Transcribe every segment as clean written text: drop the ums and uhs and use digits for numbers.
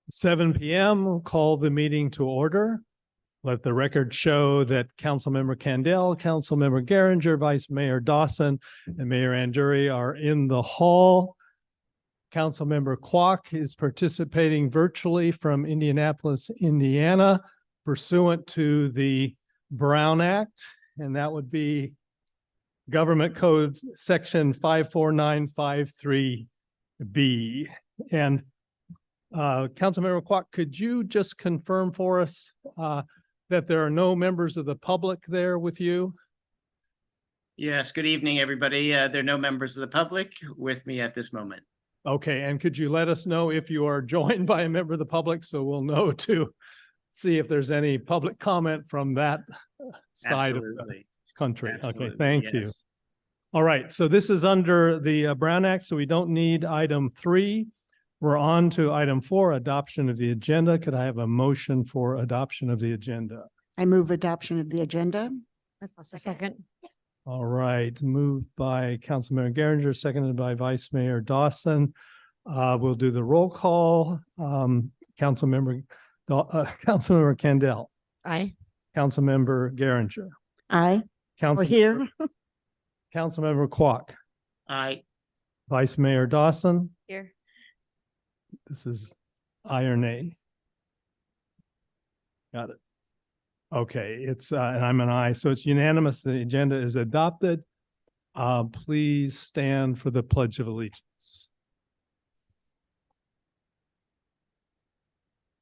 7 p.m. We'll call the meeting to order. Let the record show that Councilmember Candell, Councilmember Geringer, Vice Mayor Dawson, and Mayor Anduri are in the hall. Councilmember Kwok is participating virtually from Indianapolis, Indiana, pursuant to the Brown Act, and that would be Government Code Section 54953B. And Councilmember Kwok, could you just confirm for us that there are no members of the public there with you? Yes, good evening, everybody. There are no members of the public with me at this moment. Okay, and could you let us know if you are joined by a member of the public so we'll know to see if there's any public comment from that side of the country? Absolutely. Okay, thank Yes. you. All right, so this is under the Brown Act, so we don't need item 3. We're on to item 4, adoption of the agenda. Could I have a motion for adoption of the agenda? I move adoption of the agenda. A second. All right, moved by Councilmember Geringer, seconded by Vice Mayor Dawson. We'll do the roll call. Councilmember Candell. Aye. Councilmember Geringer. Aye. We're here. Councilmember Kwok. Aye. Vice Mayor Dawson. Here. This is aye or nay. Got it. Okay, it's and I'm an aye, so it's unanimous. The agenda is adopted. Please stand for the Pledge of Allegiance.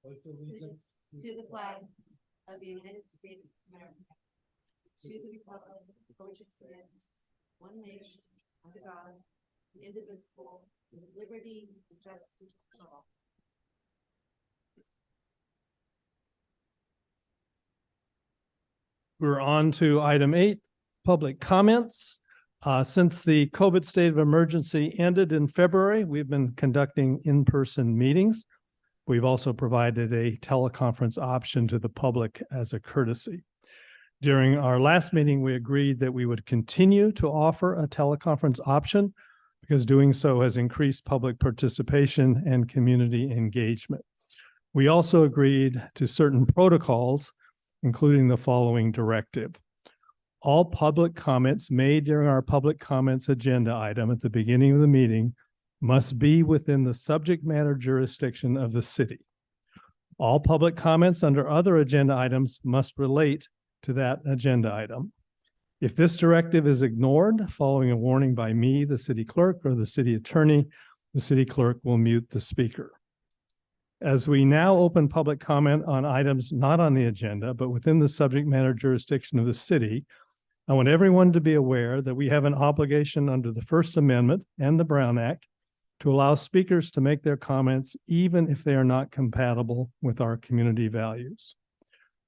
To the flag of the United States of America, to the republic for which it stands, one nation, under God, indivisible, with liberty and justice for all. We're on to item 8, public comments. Since the COVID state of emergency ended in February, we've been conducting in-person meetings. We've also provided a teleconference option to the public as a courtesy. During our last meeting, we agreed that we would continue to offer a teleconference option because doing so has increased public participation and community engagement. We also agreed to certain protocols, including the following directive. All public comments made during our public comments agenda item at the beginning of the meeting must be within the subject matter jurisdiction of the city. All public comments under other agenda items must relate to that agenda item. If this directive is ignored following a warning by me, the city clerk, or the city attorney, the city clerk will mute the speaker. As we now open public comment on items not on the agenda, but within the subject matter jurisdiction of the city, I want everyone to be aware that we have an obligation under the First Amendment and the Brown Act to allow speakers to make their comments even if they are not compatible with our community values.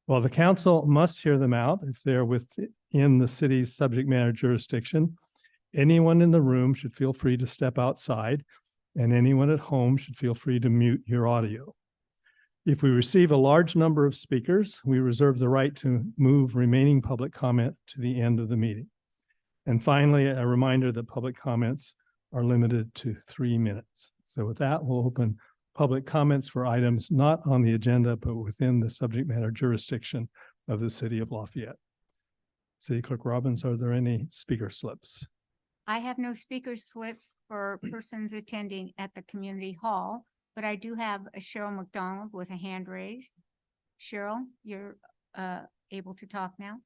While the council must hear them out if they're within the city's subject matter jurisdiction, anyone in the room should feel free to step outside, and anyone at home should feel free to mute your audio. If we receive a large number of speakers, we reserve the right to move remaining public comment to the end of the meeting. And finally, a reminder that public comments are limited to 3 minutes. So with that, we'll open public comments for items not on the agenda, but within the subject matter jurisdiction of the city of Lafayette. City Clerk Robbins, are there any speaker slips? I have no speaker slips for persons attending at the community hall, but I do have a Cheryl McDonald with a hand raised. Cheryl, you're able to talk now.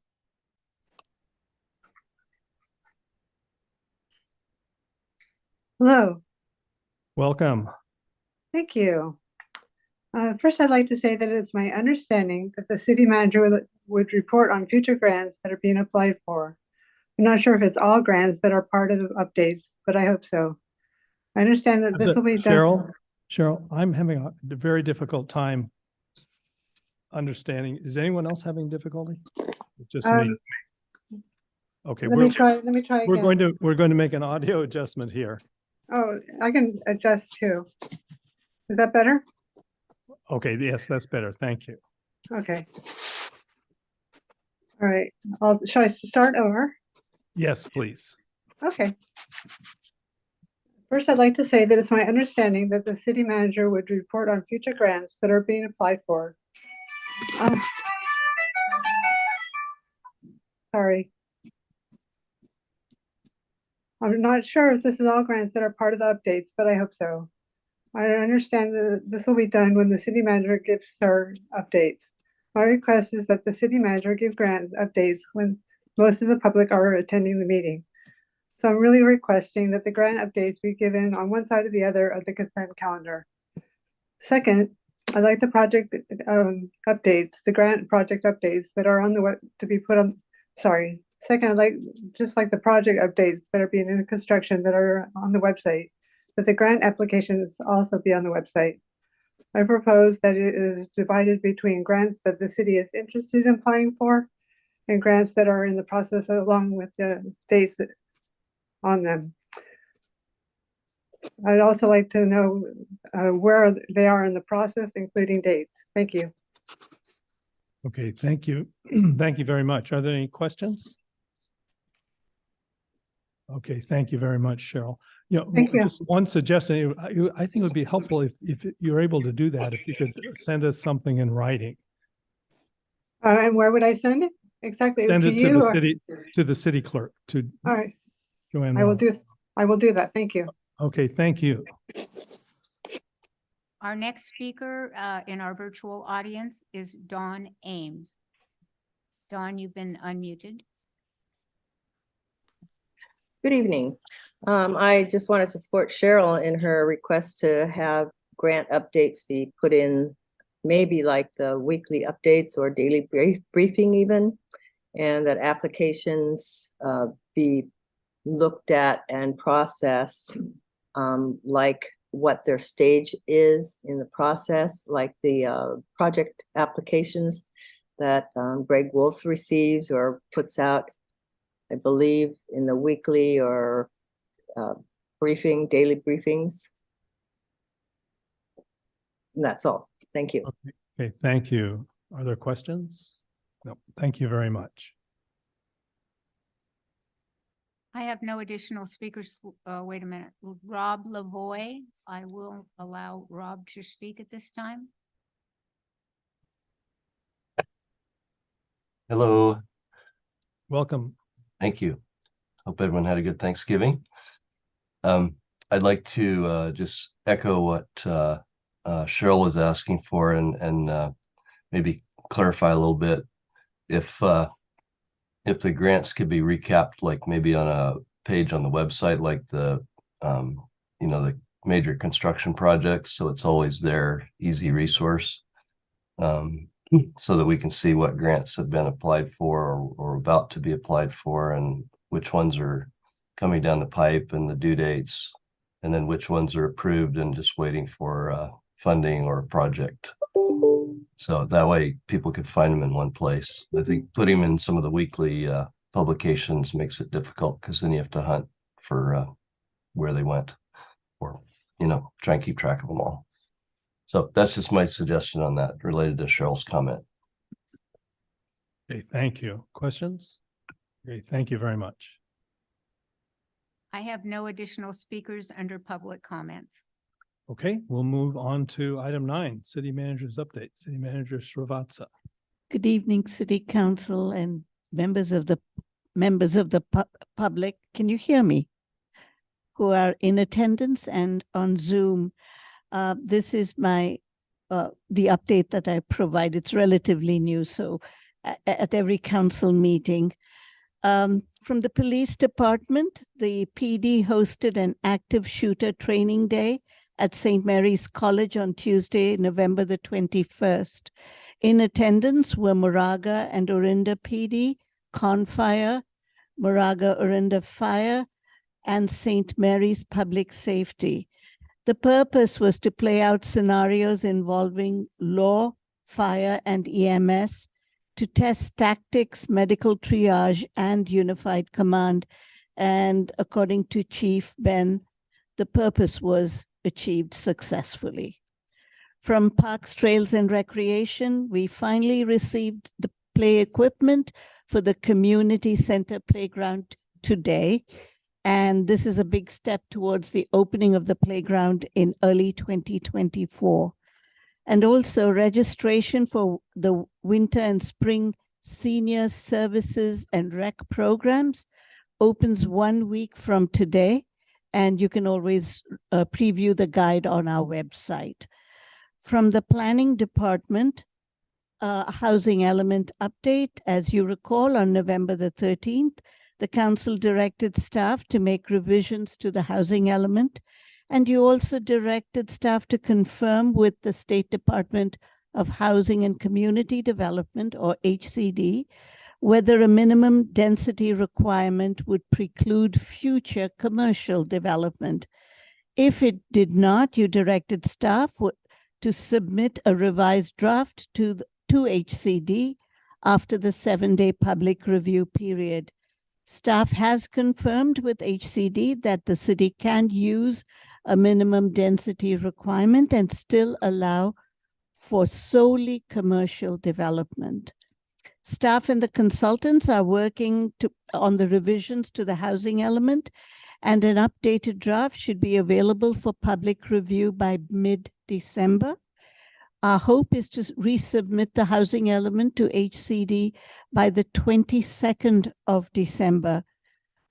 Hello. Welcome. Thank you. First, I'd like to say that it's my understanding that the city manager would report on future grants that are being applied for. I'm not sure if it's all grants that are part of the updates, but I hope so. I understand that this will be done. Cheryl, I'm having a very difficult time understanding. Is anyone else having difficulty? Just me. Okay, Let me try again. We're going to make an audio adjustment here. Oh, I can adjust too. Is that better? Okay, yes, that's better. Thank you. Okay. All right. Shall I start over? Yes, please. Okay. First, I'd like to say that it's my understanding that the city manager would report on future grants that are being applied for. Sorry. I'm not sure if this is all grants that are part of the updates, but I hope so. I understand that this will be done when the city manager gives her updates. My request is that the city manager give grant updates when most of the public are attending the meeting. So I'm really requesting that the grant updates be given on one side or the other of the consent calendar. Second, I'd like the project updates, the grant project updates that are on the web to be put on, sorry. Second, I'd like, just like the project updates that are being in construction that are on the website, that the grant applications also be on the website. I propose that it is divided between grants that the city is interested in applying for and grants that are in the process along with the dates on them. I'd also like to know where they are in the process, including dates. Thank you. Okay, thank you. Thank you very much. Are there any questions? Okay, thank you very much, Cheryl. Thank you. Just one suggestion, I think it would be helpful if you're able to do that, if you could send us something in writing. And where would I send it? Exactly. Send it to you the or- city, to the city clerk, to All right, Joanne. I will Ross. do that. Thank you. Okay, thank you. Our next speaker in our virtual audience is Dawn Ames. Dawn, you've been unmuted. Good evening. I just wanted to support Cheryl in her request to have grant updates be put in, maybe like the weekly updates or daily briefing even, and that applications be looked at and processed like what their stage is in the process, like the project applications that Greg Wolf receives or puts out, I believe, in the weekly or daily briefings. And that's all. Thank you. Okay, thank you. Are there questions? No, thank you very much. I have no additional speakers. Wait a minute. Rob Lavoie, I will allow Rob to speak at this time. Hello, Welcome. thank you. Hope everyone had a good Thanksgiving. I'd like to just echo what Cheryl was asking for and maybe clarify a little bit. If the grants could be recapped, like maybe on a page on the website, like the the major construction projects, so it's always there, easy resource, so that we can see what grants have been applied for or about to be applied for, and which ones are coming down the pipe and the due dates, and then which ones are approved and just waiting for funding or a project. So that way people could find them in one place. I think putting them in some of the weekly publications makes it difficult, because then you have to hunt for where they went, or try and keep track of them all. So that's just my suggestion on that, related to Cheryl's comment. Okay, thank you. Questions? Okay, thank you very much. I have no additional speakers under public comments. Okay, we'll move on to item 9, City Manager's update. City Manager Srivatsa. Good evening, City Council and members of the public. Can you hear me? Who are in attendance and on Zoom. This is my the update that I provide. It's relatively new, so at every council meeting. From the police department, the PD hosted an active shooter training day at St. Mary's College on Tuesday, November the 21st. In attendance were Moraga and Orinda PD, Confire, Moraga Orinda Fire, and St. Mary's Public Safety. The purpose was to play out scenarios involving law, fire, and EMS to test tactics, medical triage, and unified command. And according to Chief Ben, the purpose was achieved successfully. From Parks, Trails, and Recreation, we finally received the play equipment for the community center playground today. And this is a big step towards the opening of the playground in early 2024. And also registration for the winter and spring senior services and rec programs opens 1 week from today. And you can always preview the guide on our website. From the planning department, housing element update. As you recall, on November the 13th, the council directed staff to make revisions to the housing element. And you also directed staff to confirm with the State Department of Housing and Community Development, or HCD, whether a minimum density requirement would preclude future commercial development. If it did not, you directed staff to submit a revised draft to HCD after the 7-day public review period. Staff has confirmed with HCD that the city can use a minimum density requirement and still allow for solely commercial development. Staff and the consultants are working on the revisions to the housing element, and an updated draft should be available for public review by mid-December. Our hope is to resubmit the housing element to HCD by the 22nd of December.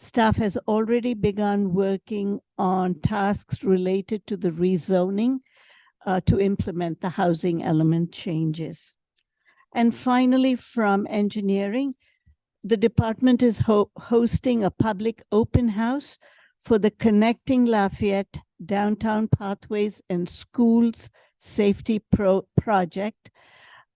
Staff has already begun working on tasks related to the rezoning to implement the housing element changes. And finally, from engineering, the department is hosting a public open house for the Connecting Lafayette Downtown Pathways and Schools Safety Project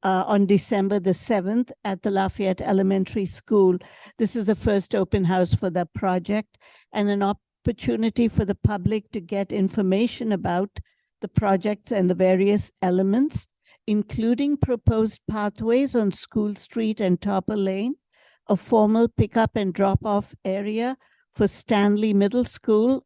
on December the 7th at the Lafayette Elementary School. This is the first open house for the project and an opportunity for the public to get information about the project and the various elements, including proposed pathways on School Street and Topper Lane, a formal pickup and drop-off area for Stanley Middle School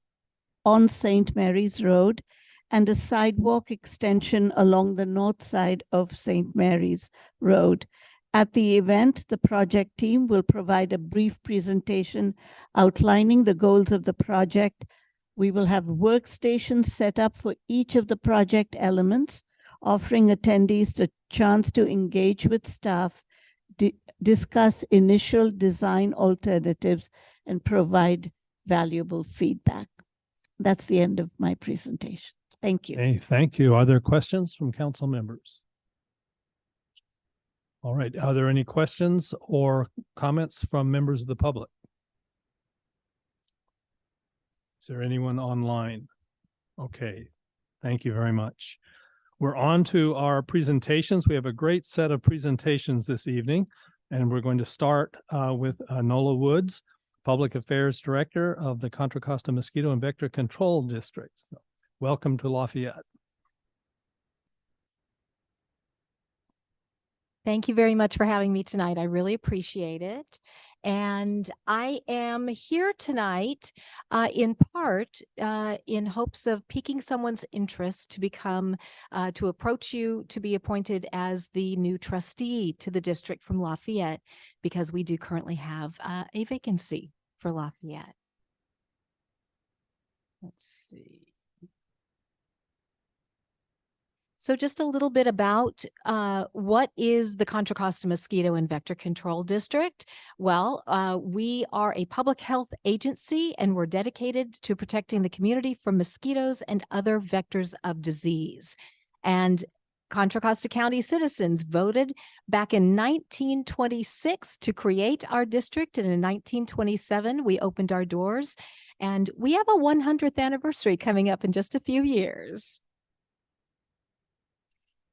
on St. Mary's Road, and a sidewalk extension along the north side of St. Mary's Road. At the event, the project team will provide a brief presentation outlining the goals of the project. We will have workstations set up for each of the project elements, offering attendees the chance to engage with staff, discuss initial design alternatives, and provide valuable feedback. That's the end of my presentation. Thank you. Okay, thank you. Are there questions from council members? All right, are there any questions or comments from members of the public? Is there anyone online? Okay, thank you very much. We're on to our presentations. We have a great set of presentations this evening, and we're going to start with Nola Woods, Public Affairs Director of the Contra Costa Mosquito and Vector Control District. So, welcome to Lafayette. Thank you very much for having me tonight. I really appreciate it. And I am here tonight in part in hopes of piquing someone's interest to become, to approach you to be appointed as the new trustee to the district from Lafayette, because we do currently have a vacancy for Lafayette. Let's see. So just a little bit about what is the Contra Costa Mosquito and Vector Control District. Well, we are a public health agency, and we're dedicated to protecting the community from mosquitoes and other vectors of disease. And Contra Costa County citizens voted back in 1926 to create our district, and in 1927 we opened our doors, and we have a 100th anniversary coming up in just a few years.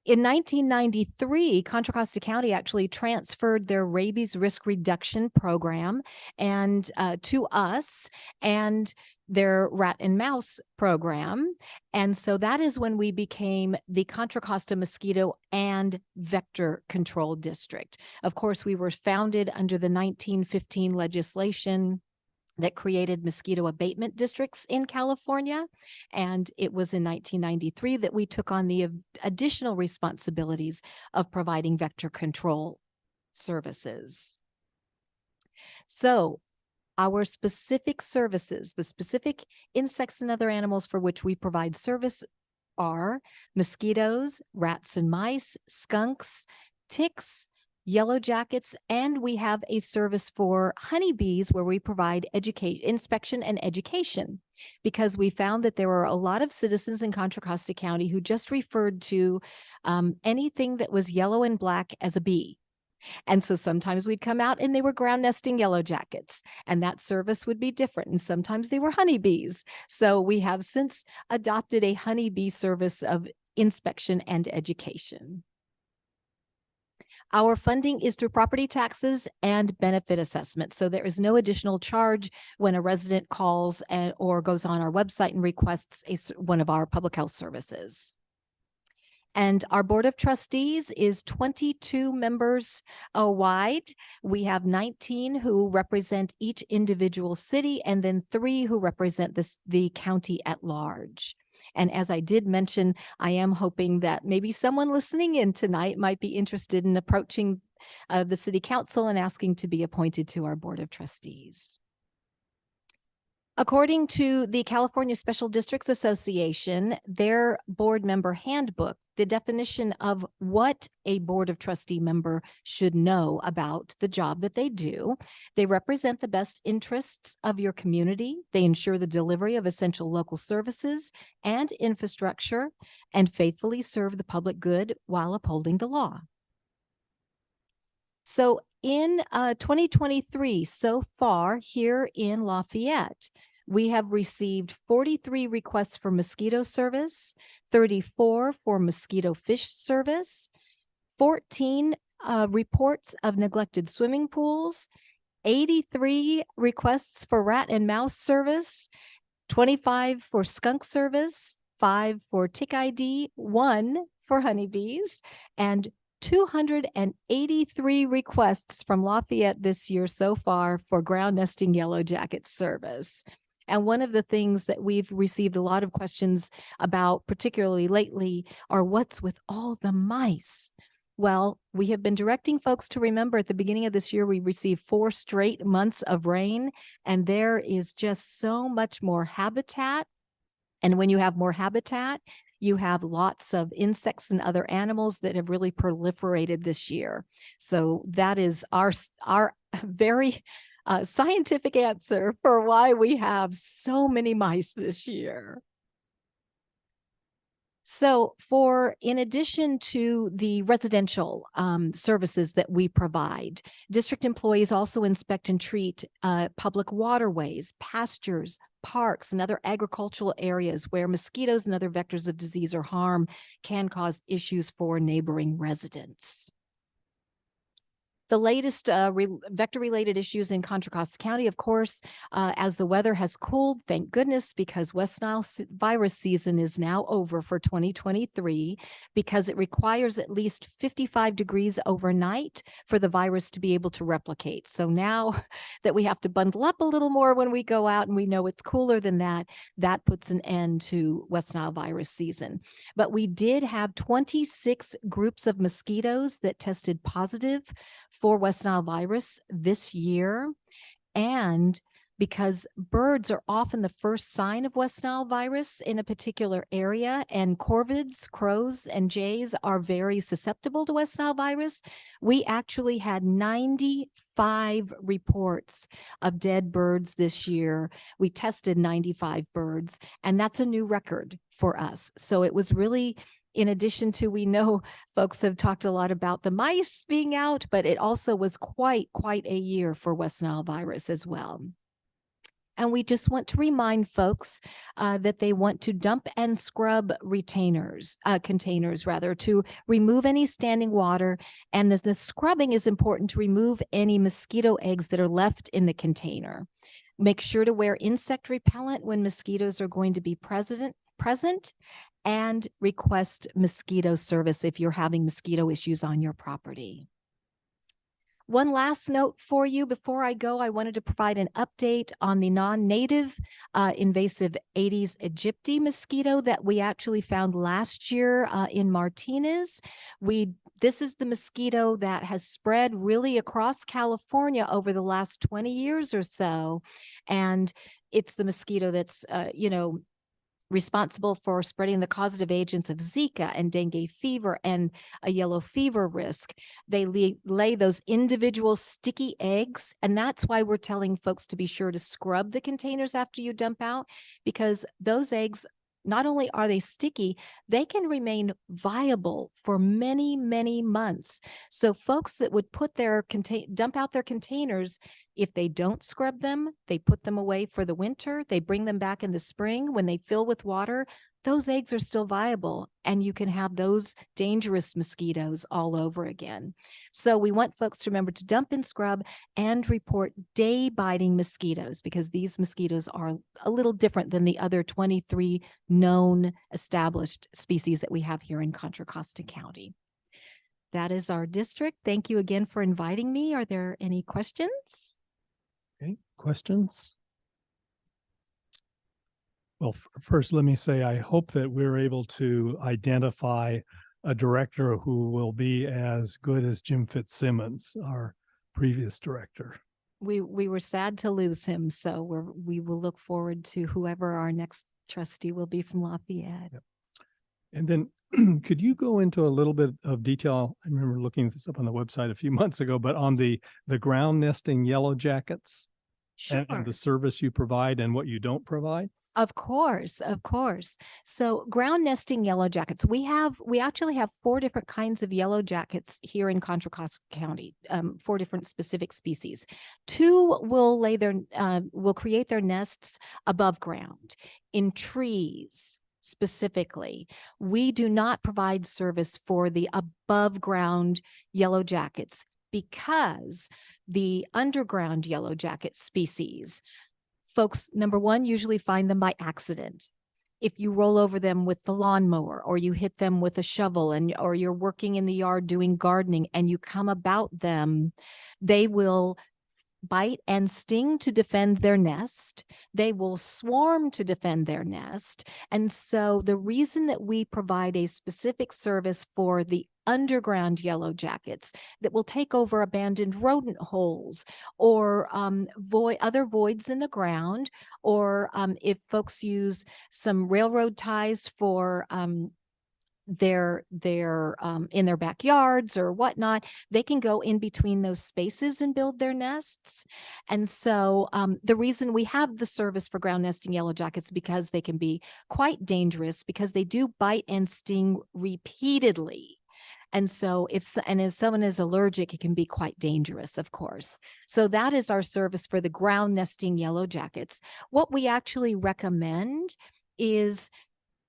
In 1993, Contra Costa County actually transferred their rabies risk reduction program and to us, and their rat and mouse program. And so that is when we became the Contra Costa Mosquito and Vector Control District. Of course, we were founded under the 1915 legislation that created mosquito abatement districts in California. And it was in 1993 that we took on the additional responsibilities of providing vector control services. So Our specific services, the specific insects and other animals for which we provide service are mosquitoes, rats and mice, skunks, ticks, yellow jackets, and we have a service for honeybees where we provide inspection and education, because we found that there were a lot of citizens in Contra Costa County who just referred to anything that was yellow and black as a bee. And so sometimes we'd come out and they were ground nesting yellow jackets, and that service would be different. And sometimes they were honeybees. So we have since adopted a honeybee service of inspection and education. Our funding is through property taxes and benefit assessment. So there is no additional charge when a resident calls or goes on our website and requests one of our public health services. And our Board of Trustees is 22 members wide. We have 19 who represent each individual city, and then 3 who represent the county at large. And as I did mention, I am hoping that maybe someone listening in tonight might be interested in approaching the City Council and asking to be appointed to our Board of Trustees. According to the California Special Districts Association, their board member handbook, the definition of what a Board of Trustee member should know about the job that they do: they represent the best interests of your community, they ensure the delivery of essential local services and infrastructure, and faithfully serve the public good while upholding the law. So in 2023, so far here in Lafayette, we have received 43 requests for mosquito service, 34 for mosquito fish service, 14 reports of neglected swimming pools, 83 requests for rat and mouse service, 25 for skunk service, 5 for tick ID, 1 for honeybees, and 283 requests from Lafayette this year so far for ground nesting yellow jacket service. And one of the things that we've received a lot of questions about, particularly lately, are what's with all the mice? Well, we have been directing folks to remember at the beginning of this year, we received 4 straight months of rain, and there is just so much more habitat. And when you have more habitat, you have lots of insects and other animals that have really proliferated this year. So that is our very scientific answer for why we have so many mice this year. So in addition to the residential services that we provide, district employees also inspect and treat public waterways, pastures, parks, and other agricultural areas where mosquitoes and other vectors of disease or harm can cause issues for neighboring residents. The latest vector-related issues in Contra Costa County, of course, as the weather has cooled, thank goodness, because West Nile virus season is now over for 2023, because it requires at least 55 degrees overnight for the virus to be able to replicate. So now that we have to bundle up a little more when we go out and we know it's cooler than that, that puts an end to West Nile virus season. But we did have 26 groups of mosquitoes that tested positive for West Nile virus this year. And because birds are often the first sign of West Nile virus in a particular area, and corvids, crows, and jays are very susceptible to West Nile virus, we actually had 95 reports of dead birds this year. We tested 95 birds, and that's a new record for us. So it was really, in addition to, we know folks have talked a lot about the mice being out, but it also was quite a year for West Nile virus as well. And we just want to remind folks that they want to dump and scrub containers to remove any standing water. And the scrubbing is important to remove any mosquito eggs that are left in the container. Make sure to wear insect repellent when mosquitoes are going to be present, and request mosquito service if you're having mosquito issues on your property. One last note for you before I go, I wanted to provide an update on the non-native invasive Aedes aegypti mosquito that we actually found last year in Martinez. We This is the mosquito that has spread really across California over the last 20 years or so. And it's the mosquito that's, responsible for spreading the causative agents of Zika and dengue fever and a yellow fever risk. They lay those individual sticky eggs. And that's why we're telling folks to be sure to scrub the containers after you dump out, because those eggs, not only are they sticky, they can remain viable for many, many months. So folks that would put their dump out their containers, if they don't scrub them, they put them away for the winter, they bring them back in the spring when they fill with water, those eggs are still viable, and you can have those dangerous mosquitoes all over again. So we want folks to remember to dump and scrub and report day biting mosquitoes, because these mosquitoes are a little different than the other 23 known established species that we have here in Contra Costa County. That is our district. Thank you again for inviting me. Are there any questions? Okay, questions? Well, first, let me say, I hope that we're able to identify a director who will be as good as Jim Fitzsimmons, our previous director. We were sad to lose him, so we will look forward to whoever our next trustee will be from Lafayette. Yep. And then could you go into a little bit of detail? I remember looking this up on the website a few months ago, but on the ground nesting yellow jackets Sure. and the service you provide and what you don't provide? Of course, of course. So ground nesting yellow jackets, we actually have 4 different kinds of yellow jackets here in Contra Costa County, 4 different specific species. 2 will create their nests above ground in trees. Specifically, we do not provide service for the above ground yellow jackets, because the underground yellow jacket species, folks, number one, usually find them by accident. If you roll over them with the lawnmower, or you hit them with a shovel, or you're working in the yard doing gardening and you come about them, they will bite and sting to defend their nest. They will swarm to defend their nest. And so the reason that we provide a specific service for the underground yellow jackets that will take over abandoned rodent holes, or other voids in the ground, or if folks use some railroad ties for in their backyards or whatnot, they can go in between those spaces and build their nests. And so the reason we have the service for ground nesting yellow jackets, because they can be quite dangerous, because they do bite and sting repeatedly. And so if someone is allergic, it can be quite dangerous, of course. So that is our service for the ground nesting yellow jackets. What we actually recommend is,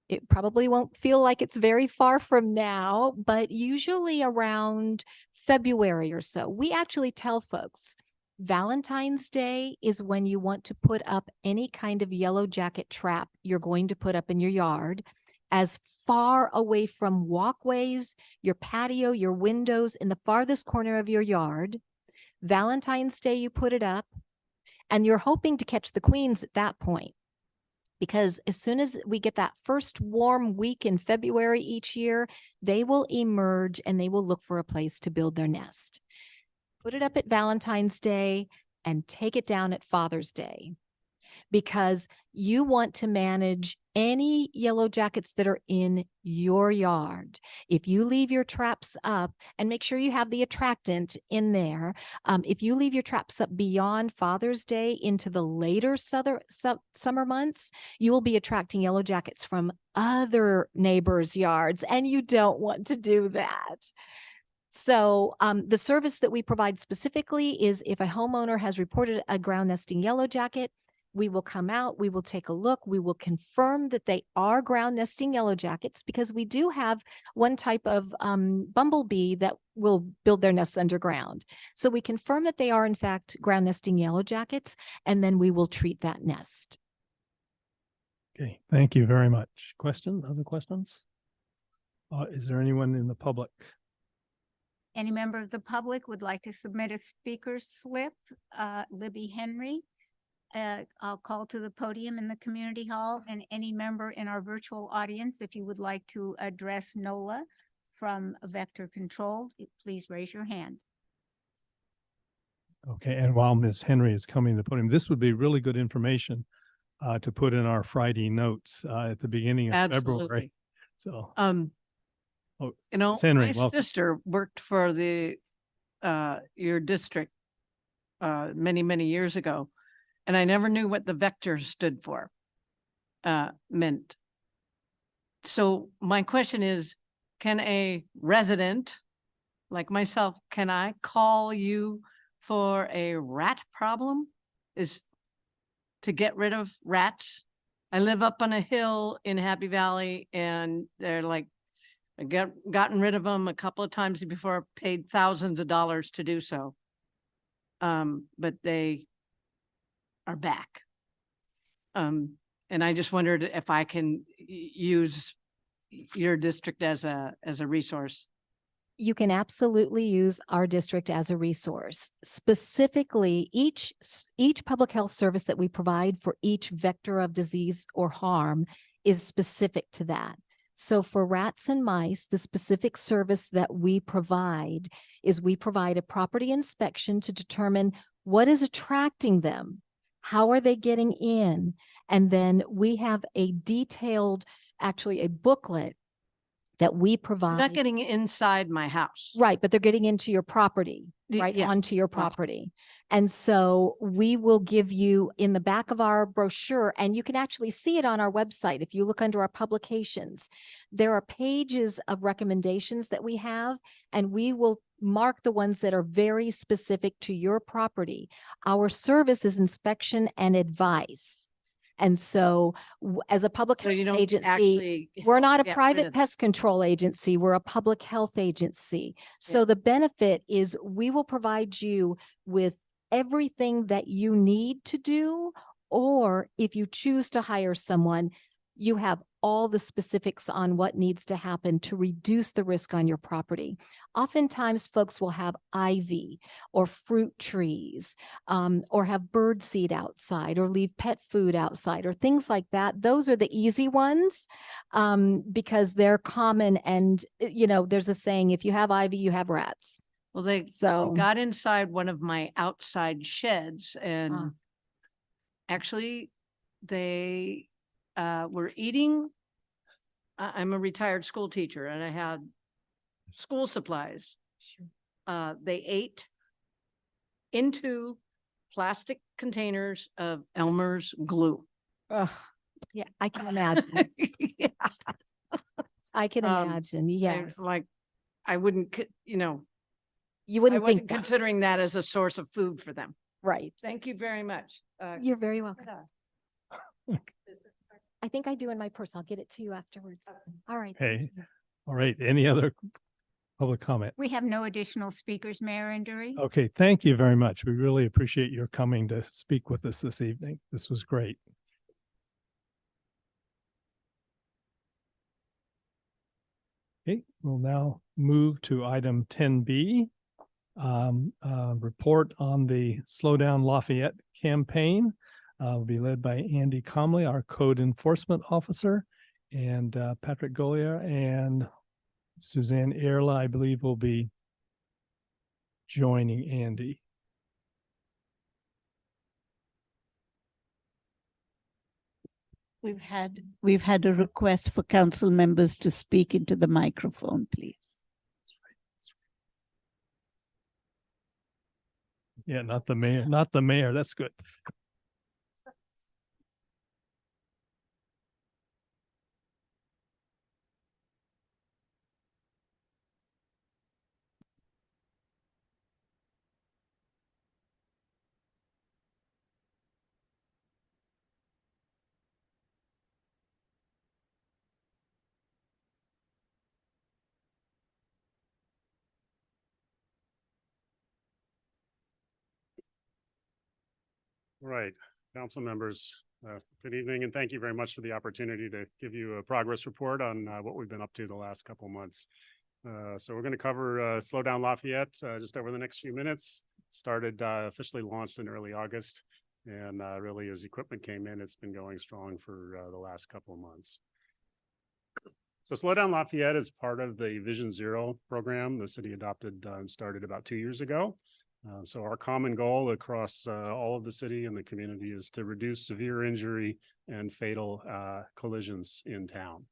it probably won't feel like it's very far from now, but usually around February or so, we actually tell folks Valentine's Day is when you want to put up any kind of yellow jacket trap you're going to put up in your yard, as far away from walkways, your patio, your windows, in the farthest corner of your yard. Valentine's Day, you put it up, and you're hoping to catch the queens at that point. Because as soon as we get that first warm week in February each year, they will emerge and they will look for a place to build their nest. Put it up at Valentine's Day and take it down at Father's Day, because you want to manage any yellow jackets that are in your yard. If you leave your traps up, and make sure you have the attractant in there, if you leave your traps up beyond Father's Day into the later summer months, you will be attracting yellow jackets from other neighbors' yards, and you don't want to do that. So the service that we provide specifically is, if a homeowner has reported a ground nesting yellow jacket, we will come out, we will take a look, we will confirm that they are ground nesting yellow jackets, because we do have one type of bumblebee that will build their nests underground. So we confirm that they are in fact ground nesting yellow jackets, and then we will treat that nest. Okay, thank you very much. Other questions? Is there anyone in the public? Any member of the public would like to submit a speaker's slip? Libby Henry. I'll call to the podium in the community hall, and any member in our virtual audience, if you would like to address NOLA from a vector control, please raise your hand. Okay, and while Ms. Henry is coming to the podium, this would be really good information to put in our Friday notes at the beginning of February. Absolutely. So, You know, Ms. Henry, my welcome. sister worked for your district many, many years ago, and I never knew what the vector stood for, meant. So my question is, can a resident like myself, can I call you for a rat problem? Is to get rid of rats? I live up on a hill in Happy Valley, and they're like, I gotten rid of them a couple of times before, I paid thousands of dollars to do so. But they are back. And I just wondered if I can use your district as a resource. You can absolutely use our district as a resource. Specifically, each public health service that we provide for each vector of disease or harm is specific to that. So for rats and mice, the specific service that we provide is we provide a property inspection to determine what is attracting them, how are they getting in, and then we have a detailed, actually a booklet that we provide. Not getting inside my house. Right, but they're getting into your property, right, Yeah. onto your property. And so we will give you in the back of our brochure, and you can actually see it on our website. If you look under our publications, there are pages of recommendations that we have, and we will mark the ones that are very specific to your property. Our service is inspection and advice. And so as a public So health you don't agency, actually we're not a get rid private of them. pest control agency. We're a public health agency. So the benefit is we will provide you with everything that you need to do, or if you choose to hire someone, you have all the specifics on what needs to happen to reduce the risk on your property. Oftentimes folks will have ivy or fruit trees, or have bird seed outside, or leave pet food outside, or things like that. Those are the easy ones, because they're common. And, you know, there's a saying, if you have ivy, you have rats. Well, they got inside one of my outside sheds, and actually they were eating. I'm a retired school teacher, and I had school supplies. They ate into plastic containers of Elmer's glue. Yeah, I can imagine. Yeah. I can imagine. Yes. I wouldn't, you know, You I wouldn't think wasn't considering that as a source of food for them. right. Thank you very much. You're very welcome. I think I do in my purse. I'll get it to you afterwards. All right. Hey, all right. Any other public comment? We have no additional speakers, Mayor Endry. Okay, thank you very much. We really appreciate your coming to speak with us this evening. This was great. Okay, we'll now move to item 10B, report on the Slow Down Lafayette campaign. Will be led by Andy Comley, our code enforcement officer, and Patrick Golier and Suzanne Erla, I believe, will be joining Andy. We've had a request for council members to speak into the microphone, please. Yeah, not the mayor, not the mayor. That's good. Right, council members, good evening, and thank you very much for the opportunity to give you a progress report on what we've been up to the last couple months. So we're going to cover Slow Down Lafayette just over the next few minutes. Started officially launched in early August, and really as equipment came in, it's been going strong for the last couple of months. So Slow Down Lafayette is part of the Vision Zero program the city adopted and started about 2 years ago. So our common goal across all of the city and the community is to reduce severe injury and fatal collisions in town.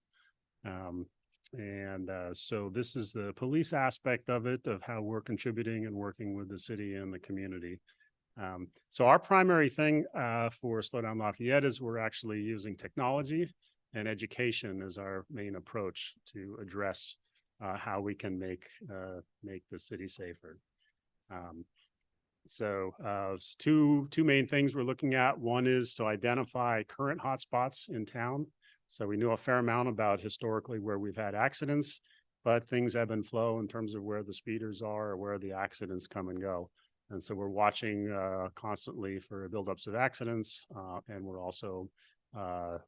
So this is the police aspect of it, of how we're contributing and working with the city and the community. So our primary thing for Slow Down Lafayette is we're actually using technology and education as our main approach to address how we can make the city safer. Two main things we're looking at. One is to identify current hotspots in town. So we know a fair amount about historically where we've had accidents, but things ebb and flow in terms of where the speeders are or where the accidents come and go. And so we're watching constantly for buildups of accidents, and we're also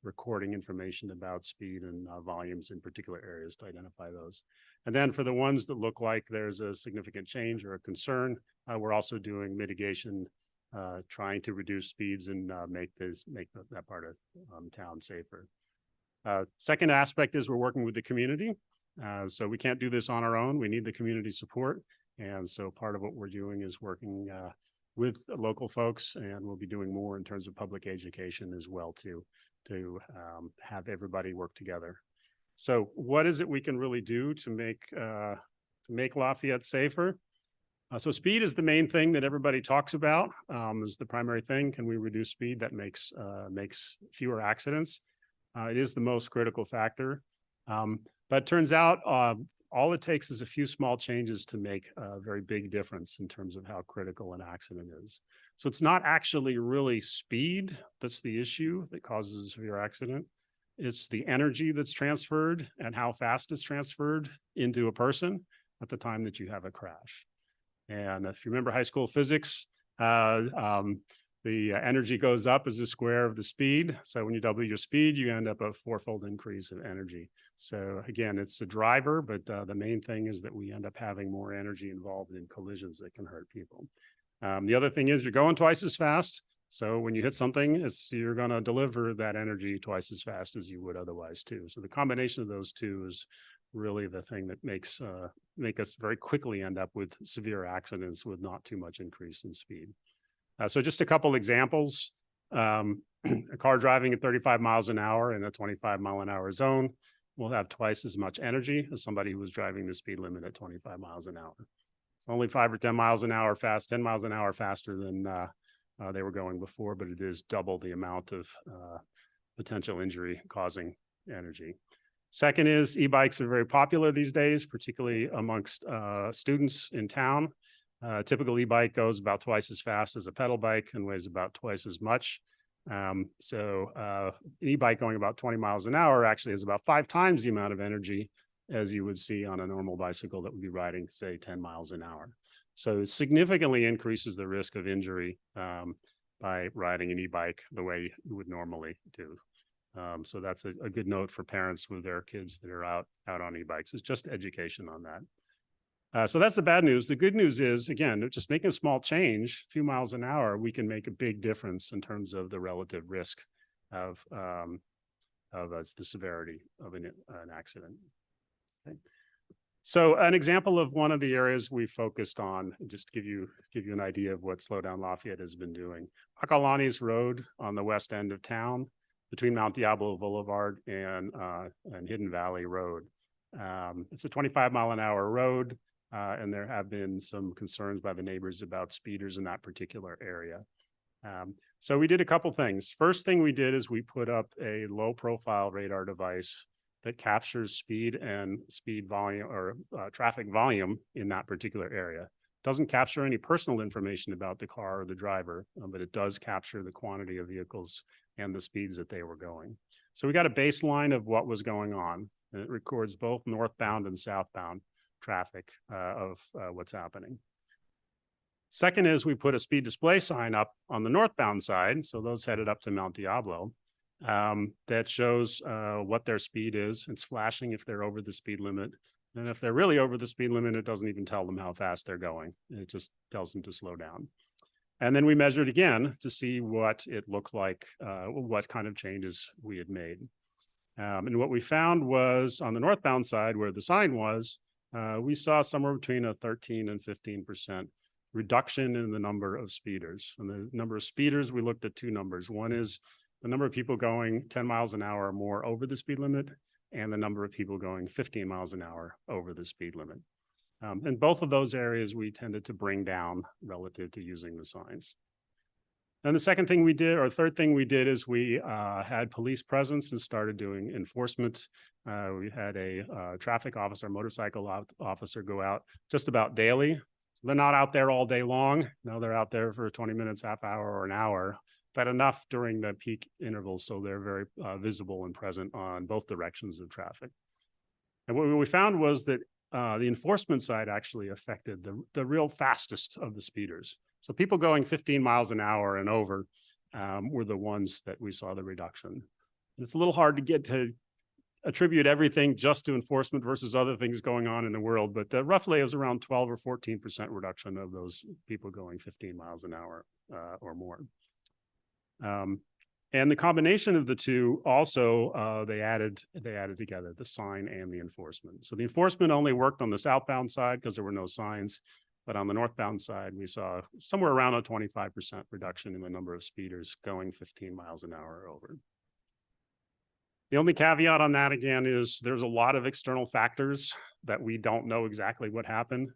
recording information about speed and volumes in particular areas to identify those. And then for the ones that look like there's a significant change or a concern, we're also doing mitigation, trying to reduce speeds and make that part of town safer. Second aspect is we're working with the community. So we can't do this on our own. We need the community support. And so part of what we're doing is working with local folks, and we'll be doing more in terms of public education as well to have everybody work together. So what is it we can really do to make Lafayette safer? So speed is the main thing that everybody talks about, is the primary thing. Can we reduce speed? That makes fewer accidents. It is the most critical factor. But it turns out all it takes is a few small changes to make a very big difference in terms of how critical an accident is. So it's not actually really speed that's the issue that causes a severe accident. It's the energy that's transferred and how fast it's transferred into a person at the time that you have a crash. And if you remember high school physics, the energy goes up as the square of the speed. So when you double your speed, you end up a fourfold increase of energy. So again, it's a driver, but the main thing is that we end up having more energy involved in collisions that can hurt people. The other thing is you're going twice as fast. So when you hit something, you're going to deliver that energy twice as fast as you would otherwise too. So the combination of those two is really the thing that make us very quickly end up with severe accidents with not too much increase in speed. So just a couple examples. A car driving at 35 miles an hour in a 25-mile-an-hour zone will have twice as much energy as somebody who was driving the speed limit at 25 miles an hour. It's only 5 or 10 miles an hour 10 miles an hour faster than they were going before, but it is double the amount of potential injury causing energy. Second is e-bikes are very popular these days, particularly amongst students in town. Typical e-bike goes about twice as fast as a pedal bike and weighs about twice as much. An e-bike going about 20 miles an hour actually has about 5 times the amount of energy as you would see on a normal bicycle that would be riding, say, 10 miles an hour. So it significantly increases the risk of injury by riding an e-bike the way you would normally do. So that's a good note for parents with their kids that are out on e-bikes. It's just education on that. So that's the bad news. The good news is, again, just making a small change, a few miles an hour, we can make a big difference in terms of the relative risk of the severity of an accident. Okay. So an example of one of the areas we focused on, just to give you an idea of what Slow Down Lafayette has been doing. Akalani's Road on the west end of town, between Mount Diablo Boulevard and Hidden Valley Road. It's a 25-mile-an-hour road. And there have been some concerns by the neighbors about speeders in that particular area. So we did a couple things. First thing we did is we put up a low profile radar device that captures speed and speed volume or traffic volume in that particular area. Doesn't capture any personal information about the car or the driver, but it does capture the quantity of vehicles and the speeds that they were going. So we got a baseline of what was going on, and it records both northbound and southbound traffic of what's happening. Second is we put a speed display sign up on the northbound side, so those headed up to Mount Diablo, that shows what their speed is. It's flashing if they're over the speed limit. And if they're really over the speed limit, it doesn't even tell them how fast they're going. It just tells them to slow down. And then we measured again to see what it looked like, what kind of changes we had made. And what we found was on the northbound side where the sign was, we saw somewhere between a 13 and 15% reduction in the number of speeders. And the number of speeders, we looked at two numbers. One is the number of people going 10 miles an hour or more over the speed limit, and the number of people going 15 miles an hour over the speed limit. In both of those areas, we tended to bring down relative to using the signs. And the second thing we did, or third thing we did, is we had police presence and started doing enforcement. We had a traffic officer, motorcycle officer go out just about daily. So they're not out there all day long. No, they're out there for 20 minutes, half hour, or an hour, but enough during the peak intervals so they're very visible and present on both directions of traffic. And what we found was that the enforcement side actually affected the real fastest of the speeders. So people going 15 miles an hour and over were the ones that we saw the reduction. It's a little hard to get to attribute everything just to enforcement versus other things going on in the world, but roughly it was around 12 or 14% reduction of those people going 15 miles an hour or more. And the combination of the two also, they added together the sign and the enforcement. So the enforcement only worked on the southbound side because there were no signs. But on the northbound side, we saw somewhere around a 25% reduction in the number of speeders going 15 miles an hour or over. The only caveat on that, again, is there's a lot of external factors that we don't know exactly what happened.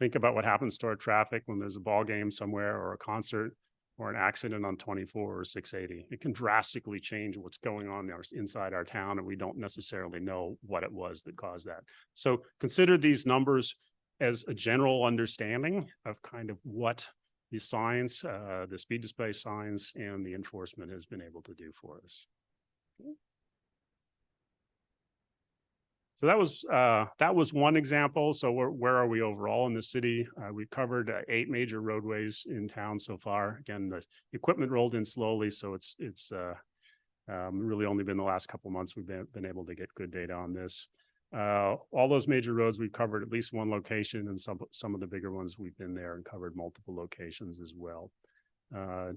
Think about what happens to our traffic when there's a ball game somewhere or a concert or an accident on 24 or 680. It can drastically change what's going on inside our town, and we don't necessarily know what it was that caused that. So consider these numbers as a general understanding of kind of what the signs, the speed display signs and the enforcement has been able to do for us. So that was one example. So where are we overall in the city? We covered 8 major roadways in town so far. Again, the equipment rolled in slowly, so it's really only been the last couple of months we've been able to get good data on this. All those major roads, we've covered at least one location, and some of the bigger ones we've been there and covered multiple locations as well.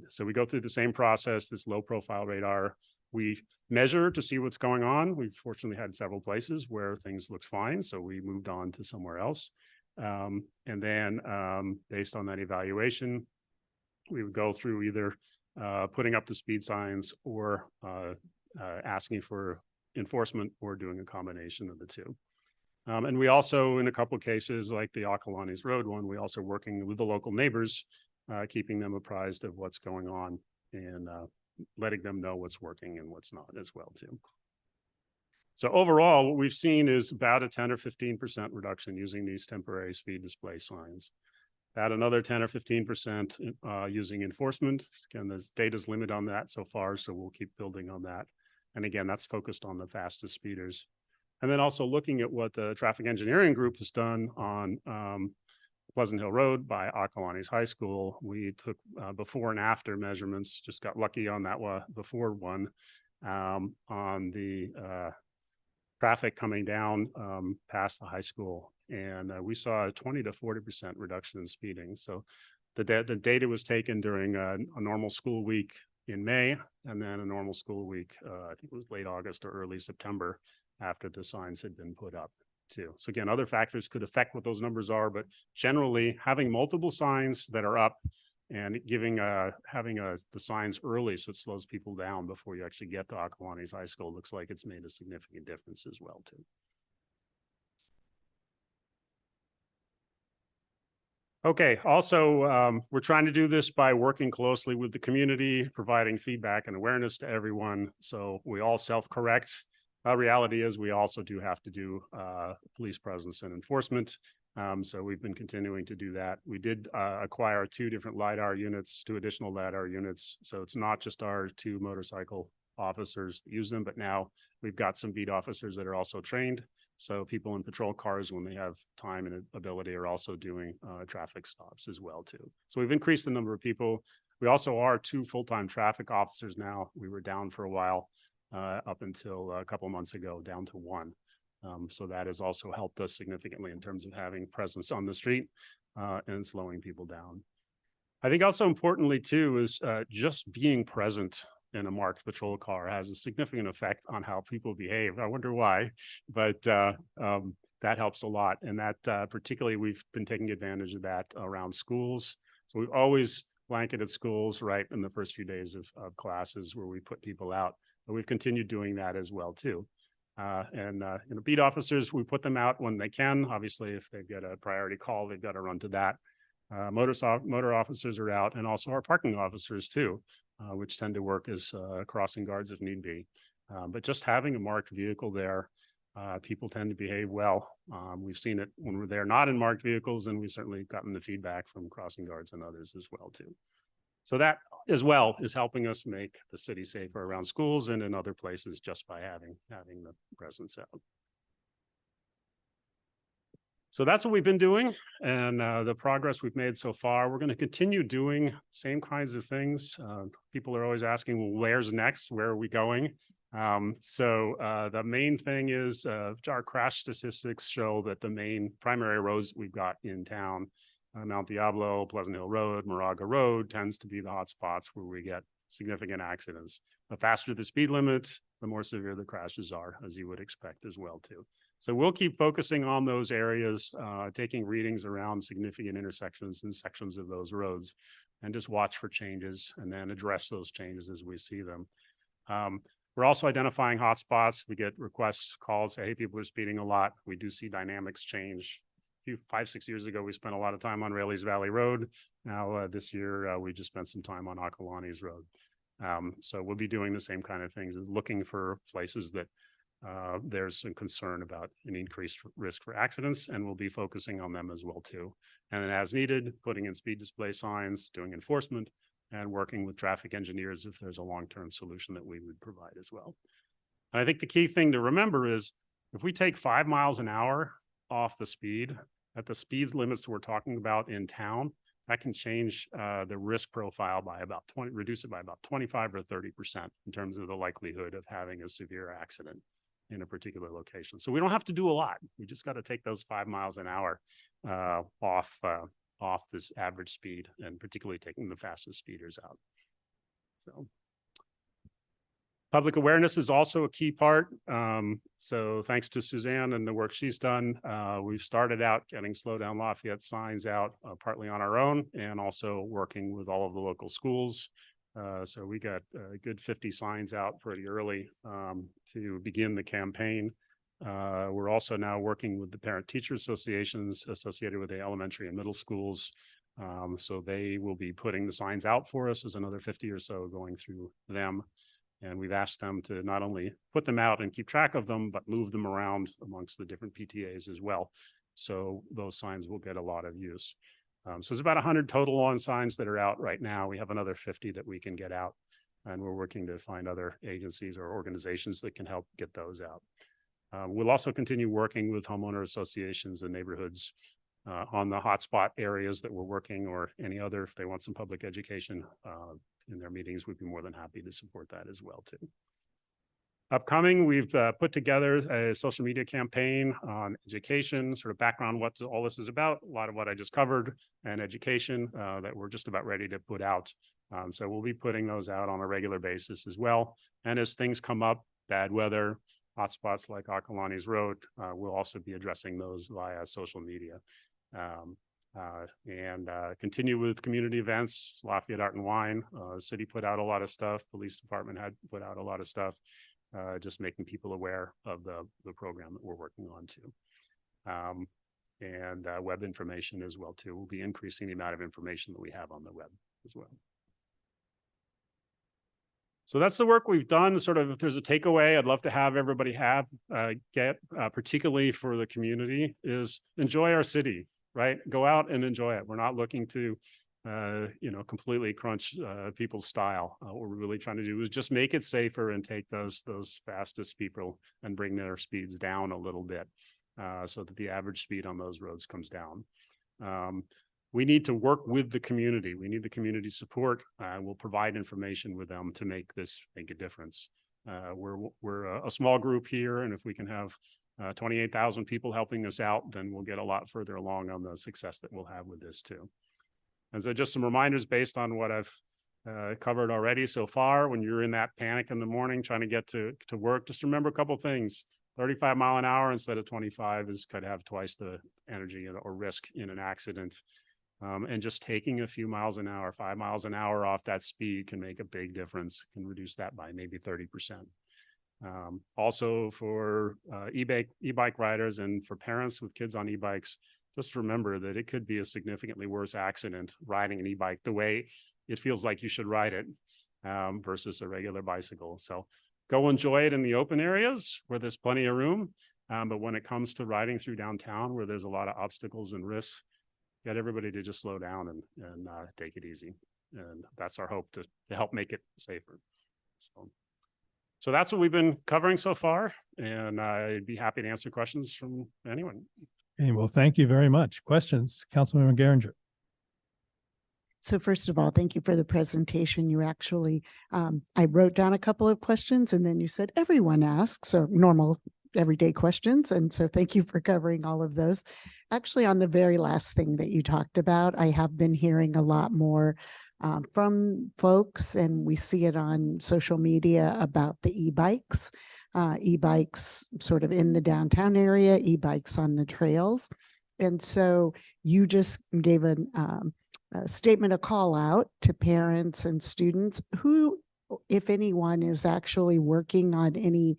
So we go through the same process, this low profile radar. We measure to see what's going on. We've fortunately had several places where things look fine, so we moved on to somewhere else. And then based on that evaluation, we would go through either putting up the speed signs or asking for enforcement or doing a combination of the two. And we also, in a couple of cases, like the Acalanes Road one, we also working with the local neighbors, keeping them apprised of what's going on and letting them know what's working and what's not as well too. So overall, what we've seen is about a 10 or 15% reduction using these temporary speed display signs. About another 10 or 15% using enforcement. Again, the data's limited on that so far, so we'll keep building on that. And again, that's focused on the fastest speeders. And then also looking at what the traffic engineering group has done on Pleasant Hill Road by Acalanes High School. We took before and after measurements, just got lucky on that before one on the traffic coming down past the high school. And we saw a 20 to 40% reduction in speeding. So the data was taken during a normal school week in May, and then a normal school week, I think it was late August or early September after the signs had been put up too. So again, other factors could affect what those numbers are, but generally having multiple signs that are up and having the signs early so it slows people down before you actually get to Acalanes High School looks like it's made a significant difference as well too. Okay, also, we're trying to do this by working closely with the community, providing feedback and awareness to everyone. So we all self-correct. Reality is we also do have to do police presence and enforcement. So we've been continuing to do that. We did acquire 2 different LiDAR units, 2 additional LiDAR units. So it's not just our 2 motorcycle officers that use them, but now we've got some beat officers that are also trained. So people in patrol cars, when they have time and ability, are also doing traffic stops as well too. So we've increased the number of people. We also are 2 full-time traffic officers now. We were down for a while up until a couple of months ago, down to 1. So that has also helped us significantly in terms of having presence on the street and slowing people down. I think also importantly too is just being present in a marked patrol car has a significant effect on how people behave. I wonder why, but that helps a lot. And that particularly, we've been taking advantage of that around schools. So we've always blanketed schools right in the first few days of classes where we put people out. But we've continued doing that as well too. Beat officers, we put them out when they can. Obviously, if they've got a priority call, they've got to run to that. Motor officers are out, and also our parking officers too, which tend to work as crossing guards if need be. But just having a marked vehicle there, people tend to behave well. We've seen it when they're not in marked vehicles, and we've certainly gotten the feedback from crossing guards and others as well too. So that as well is helping us make the city safer around schools and in other places just by having the presence out. So that's what we've been doing, and the progress we've made so far. We're going to continue doing same kinds of things. People are always asking, well, where's next? Where are we going? The main thing is our crash statistics show that the main primary roads we've got in town, Mount Diablo, Pleasant Hill Road, Moraga Road, tends to be the hot spots where we get significant accidents. The faster the speed limit, the more severe the crashes are, as you would expect as well too. So we'll keep focusing on those areas, taking readings around significant intersections and sections of those roads, and just watch for changes and then address those changes as we see them. We're also identifying hotspots. We get requests, calls, say, hey, people are speeding a lot. We do see dynamics change. 5-6 years ago, we spent a lot of time on Raley's Valley Road. Now this year, we just spent some time on Akalani's Road. So we'll be doing the same kind of things, looking for places that there's some concern about an increased risk for accidents, and we'll be focusing on them as well too. And then as needed, putting in speed display signs, doing enforcement, and working with traffic engineers if there's a long-term solution that we would provide as well. And I think the key thing to remember is if we take 5 miles an hour off the speed at the speed limits we're talking about in town, that can change the risk profile by about reduce it by about 25 or 30% in terms of the likelihood of having a severe accident in a particular location. So we don't have to do a lot. We just got to take those 5 miles an hour off this average speed, and particularly taking the fastest speeders out. So public awareness is also a key part. So thanks to Suzanne and the work she's done, we've started out getting Slow Down Lafayette signs out partly on our own, and also working with all of the local schools. So we got a good 50 signs out pretty early to begin the campaign. We're also now working with the parent-teacher associations associated with the elementary and middle schools. So they will be putting the signs out for us. There's another 50 or so going through them. And we've asked them to not only put them out and keep track of them, but move them around amongst the different PTAs as well. So those signs will get a lot of use. So there's about 100 total lawn signs that are out right now. We have another 50 that we can get out, and we're working to find other agencies or organizations that can help get those out. We'll also continue working with homeowner associations and neighborhoods on the hotspot areas that we're working, or any other, if they want some public education in their meetings, we'd be more than happy to support that as well too. Upcoming, we've put together a social media campaign on education, sort of background what all this is about, a lot of what I just covered, and education that we're just about ready to put out. So we'll be putting those out on a regular basis as well. And as things come up, bad weather, hotspots like Akalani's Road, we'll also be addressing those via social media. Continue with community events, Lafayette Art and Wine. City put out a lot of stuff. Police department had put out a lot of stuff. Just making people aware of the program that we're working on too. Web information as well too. We'll be increasing the amount of information that we have on the web as well. So that's the work we've done. Sort of, if there's a takeaway, I'd love to have everybody get, particularly for the community, is enjoy our city, right? Go out and enjoy it. We're not looking to completely crunch people's style. What we're really trying to do is just make it safer and take those fastest people and bring their speeds down a little bit so that the average speed on those roads comes down. We need to work with the community. We need the community support. We'll provide information with them to make a difference. We're a small group here, and if we can have 28,000 people helping us out, then we'll get a lot further along on the success that we'll have with this too. And so just some reminders based on what I've covered already so far. When you're in that panic in the morning trying to get to work, just remember a couple things. 35 mile an hour instead of 25 could have twice the energy or risk in an accident. And just taking a few miles an hour, 5 miles an hour off that speed can make a big difference, can reduce that by maybe 30%. Also for e-bike riders and for parents with kids on e-bikes, just remember that it could be a significantly worse accident riding an e-bike the way it feels like you should ride it versus a regular bicycle. So go enjoy it in the open areas where there's plenty of room. But when it comes to riding through downtown where there's a lot of obstacles and risks, get everybody to just slow down and take it easy. And that's our hope to help make it safer. So that's what we've been covering so far. And I'd be happy to answer questions from anyone. Okay, well, thank you very much. Questions, Councilmember Geringer? So first of all, thank you for the presentation. You actually, I wrote down a couple of questions and then you said everyone asks, so normal everyday questions. And so thank you for covering all of those. Actually, on the very last thing that you talked about, I have been hearing a lot more from folks, and we see it on social media about the e-bikes, e-bikes sort of in the downtown area, e-bikes on the trails. And so you just gave a statement, a call out to parents and students who, if anyone, is actually working on any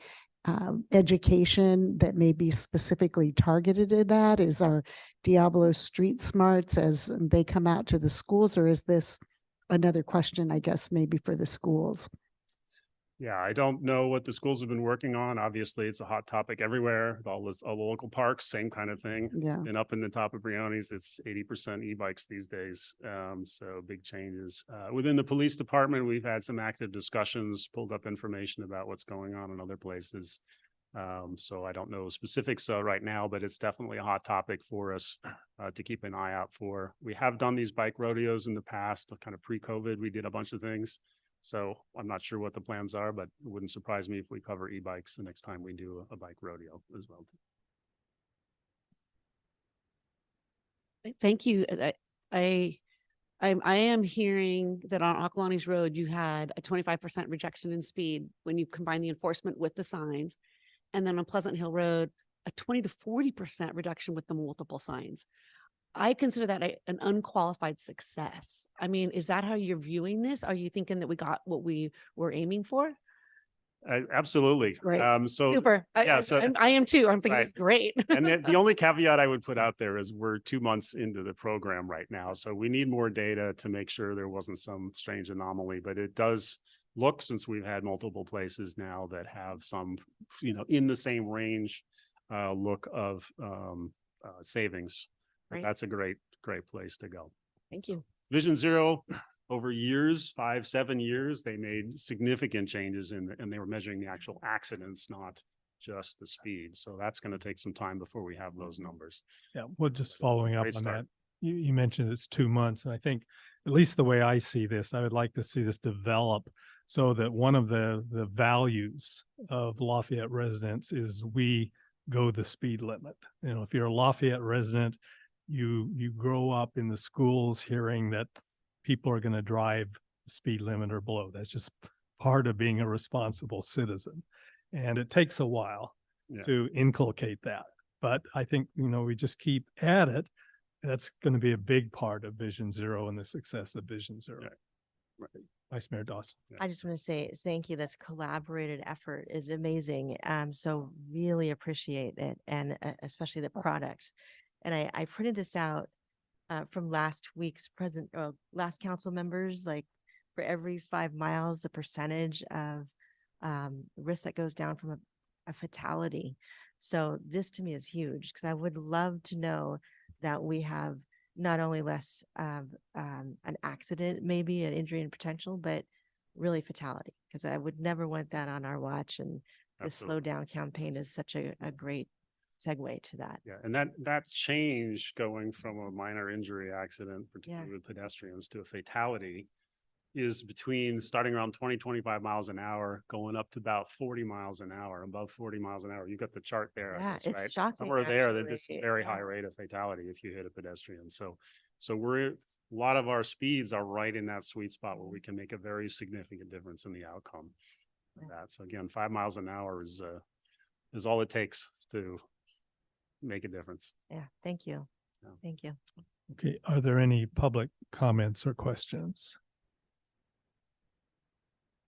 education that may be specifically targeted at that. Is our Diablo Street Smarts as they come out to the schools, or is this another question, I guess, maybe for the schools? Yeah, I don't know what the schools have been working on. Obviously, it's a hot topic everywhere. All the local parks, same kind of thing. Yeah. And up in the top of Briones, it's 80% e-bikes these days. So big changes. Within the police department, we've had some active discussions, pulled up information about what's going on in other places. So I don't know specifics right now, but it's definitely a hot topic for us to keep an eye out for. We have done these bike rodeos in the past, kind of pre-COVID. We did a bunch of things. So I'm not sure what the plans are, but it wouldn't surprise me if we cover e-bikes the next time we do a bike rodeo as well. Thank you. I am hearing that on Ocklawanee's Road, you had a 25% reduction in speed when you combine the enforcement with the signs. And then on Pleasant Hill Road, a 20 to 40% reduction with the multiple signs. I consider that an unqualified success. I mean, is that how you're viewing this? Are you thinking that we got what we were aiming for? Absolutely. Right. So Super. yeah, I am too. I'm thinking right. it's great. And the only caveat I would put out there is we're 2 months into the program right now. So we need more data to make sure there wasn't some strange anomaly, but it does look, since we've had multiple places now that have some, in the same range look of savings. Right. That's a great place to go. Thank you. Vision Zero, over years, 5-7 years, they made significant changes and they were measuring the actual accidents, not just the speed. So that's going to take some time before we have those numbers. Yeah, well, just following up Great on start. that, you mentioned it's 2 months, and I think, at least the way I see this, I would like to see this develop so that one of the values of Lafayette residents is we go the speed limit. If you're a Lafayette resident, you grow up in the schools hearing that people are going to drive the speed limit or below. That's just part of being a responsible citizen. And it takes a while to inculcate that. But I think, we just keep at it. That's going to be a big part of Vision Zero and the success of Vision Zero. Yeah. Right. Vice Mayor Dawson. I just want to say thank you. This collaborated effort is amazing. So really appreciate it, and especially the product. And I printed this out from last week's last council members, like for every 5 miles, the percentage of risk that goes down from a fatality. So this to me is huge, because I would love to know that we have not only less an accident, maybe an injury and potential, but really fatality, because I would never want that on our watch. And the slow down campaign is such a great segue to that. Yeah, and that change going from a minor injury accident, particularly with pedestrians, to a fatality is between starting around 20-25 miles an hour, going up to about 40 miles an hour, above 40 miles an hour. You got the chart there. Yeah, guess, it's right? shocking. Somewhere there, that actually. it's a very high rate of fatality if you hit a pedestrian. So we're a lot of our speeds are right in that sweet spot where we can make a very significant difference in the outcome of that. So again, 5 miles an hour is all it takes to make a difference. Yeah, thank you. Yeah. Thank you. Okay, are there any public comments or questions?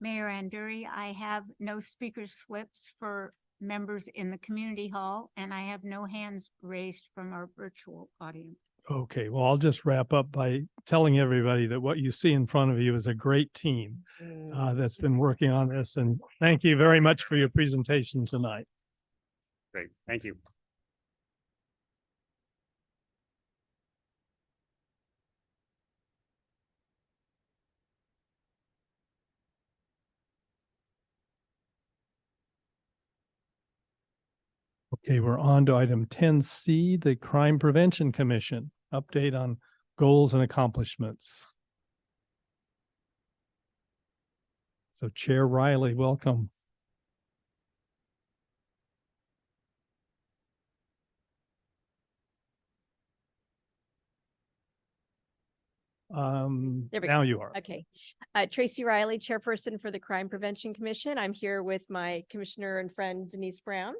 Mayor Anduri, I have no speaker slips for members in the community hall, and I have no hands raised from our virtual audience. Okay, well, I'll just wrap up by telling everybody that what you see in front of you is a great team that's been working on this. And thank you very much for your presentation tonight. Great, thank you. Okay, we're on to item 10C, the Crime Prevention Commission, update on goals and accomplishments. So Chair Riley, welcome. There we Now go. you are. Okay. Tracy Riley, Chairperson for the Crime Prevention Commission. I'm here with my commissioner and friend Denise Brown.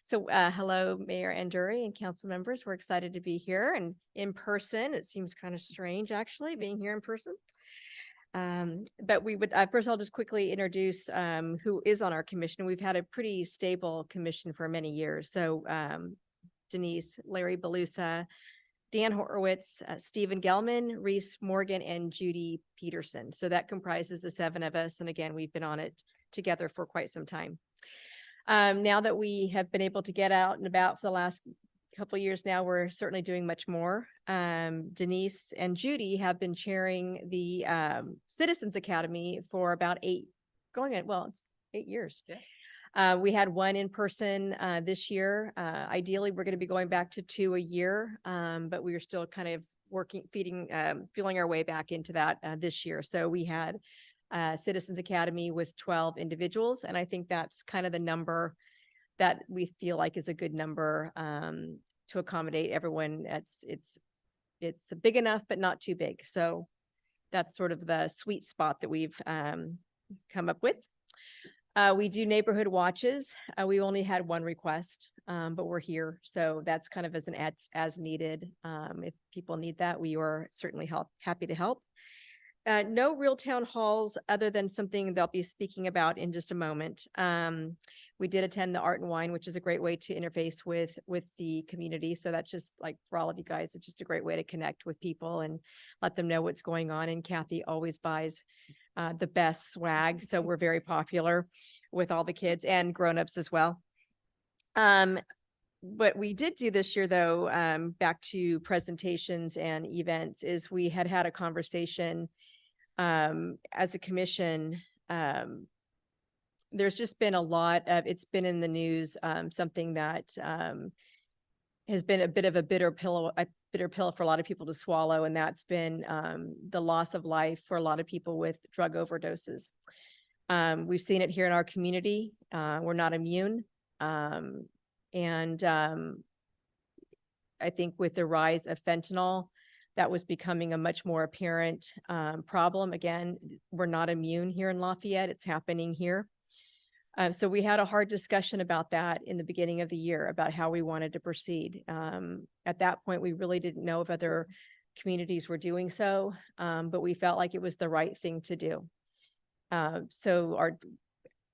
So hello, Mayor Anduri and council members. We're excited to be here and in person. It seems kind of strange, actually, being here in person. But we would, first I'll just quickly introduce who is on our commission. We've had a pretty stable commission for many years. So Denise, Larry Belusa, Dan Horowitz, Stephen Gelman, Reese Morgan, and Judy Peterson. So that comprises the 7 of us. And again, we've been on it together for quite some time. Now that we have been able to get out and about for the last couple of years now, we're certainly doing much more. Denise and Judy have been chairing the Citizens Academy for about it's 8 years. Yeah. We had 1 in person this year. Ideally, we're going to be going back to 2 a year, but we are still kind of feeling our way back into that this year. So we had Citizens Academy with 12 individuals, and I think that's kind of the number that we feel like is a good number to accommodate everyone. It's big enough, but not too big. So that's sort of the sweet spot that we've come up with. We do neighborhood watches. We only had 1 request, but we're here. So that's kind of as needed. If people need that, we are certainly happy to help. No real town halls other than something they'll be speaking about in just a moment. We did attend the Art and Wine, which is a great way to interface with the community. So that's just like for all of you guys, it's just a great way to connect with people and let them know what's going on. And Kathy always buys the best swag. So we're very popular with all the kids and grownups as well. What we did do this year, though, back to presentations and events, is we had a conversation as a commission. There's just been a lot of, it's been in the news, something that has been a bit of a bitter pill for a lot of people to swallow, and that's been the loss of life for a lot of people with drug overdoses. We've seen it here in our community. We're not immune. And I think with the rise of fentanyl, that was becoming a much more apparent problem. Again, we're not immune here in Lafayette. It's happening here. So we had a hard discussion about that in the beginning of the year about how we wanted to proceed. At that point, we really didn't know if other communities were doing so, but we felt like it was the right thing to do.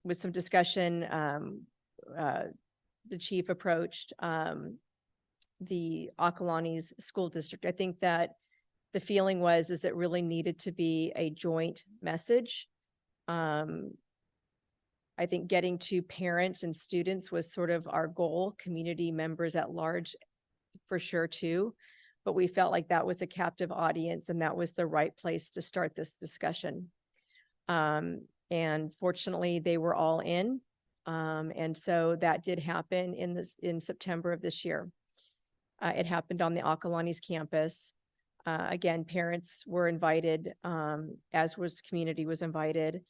With some discussion, the chief approached the Acalanes School District. I think that the feeling is it really needed to be a joint message. I think getting to parents and students was sort of our goal, community members at large for sure too, but we felt like that was a captive audience and that was the right place to start this discussion. And fortunately they were all in. And so that did happen in September of this year. It happened on the Acalanes campus. Again, parents were invited, as was community was invited.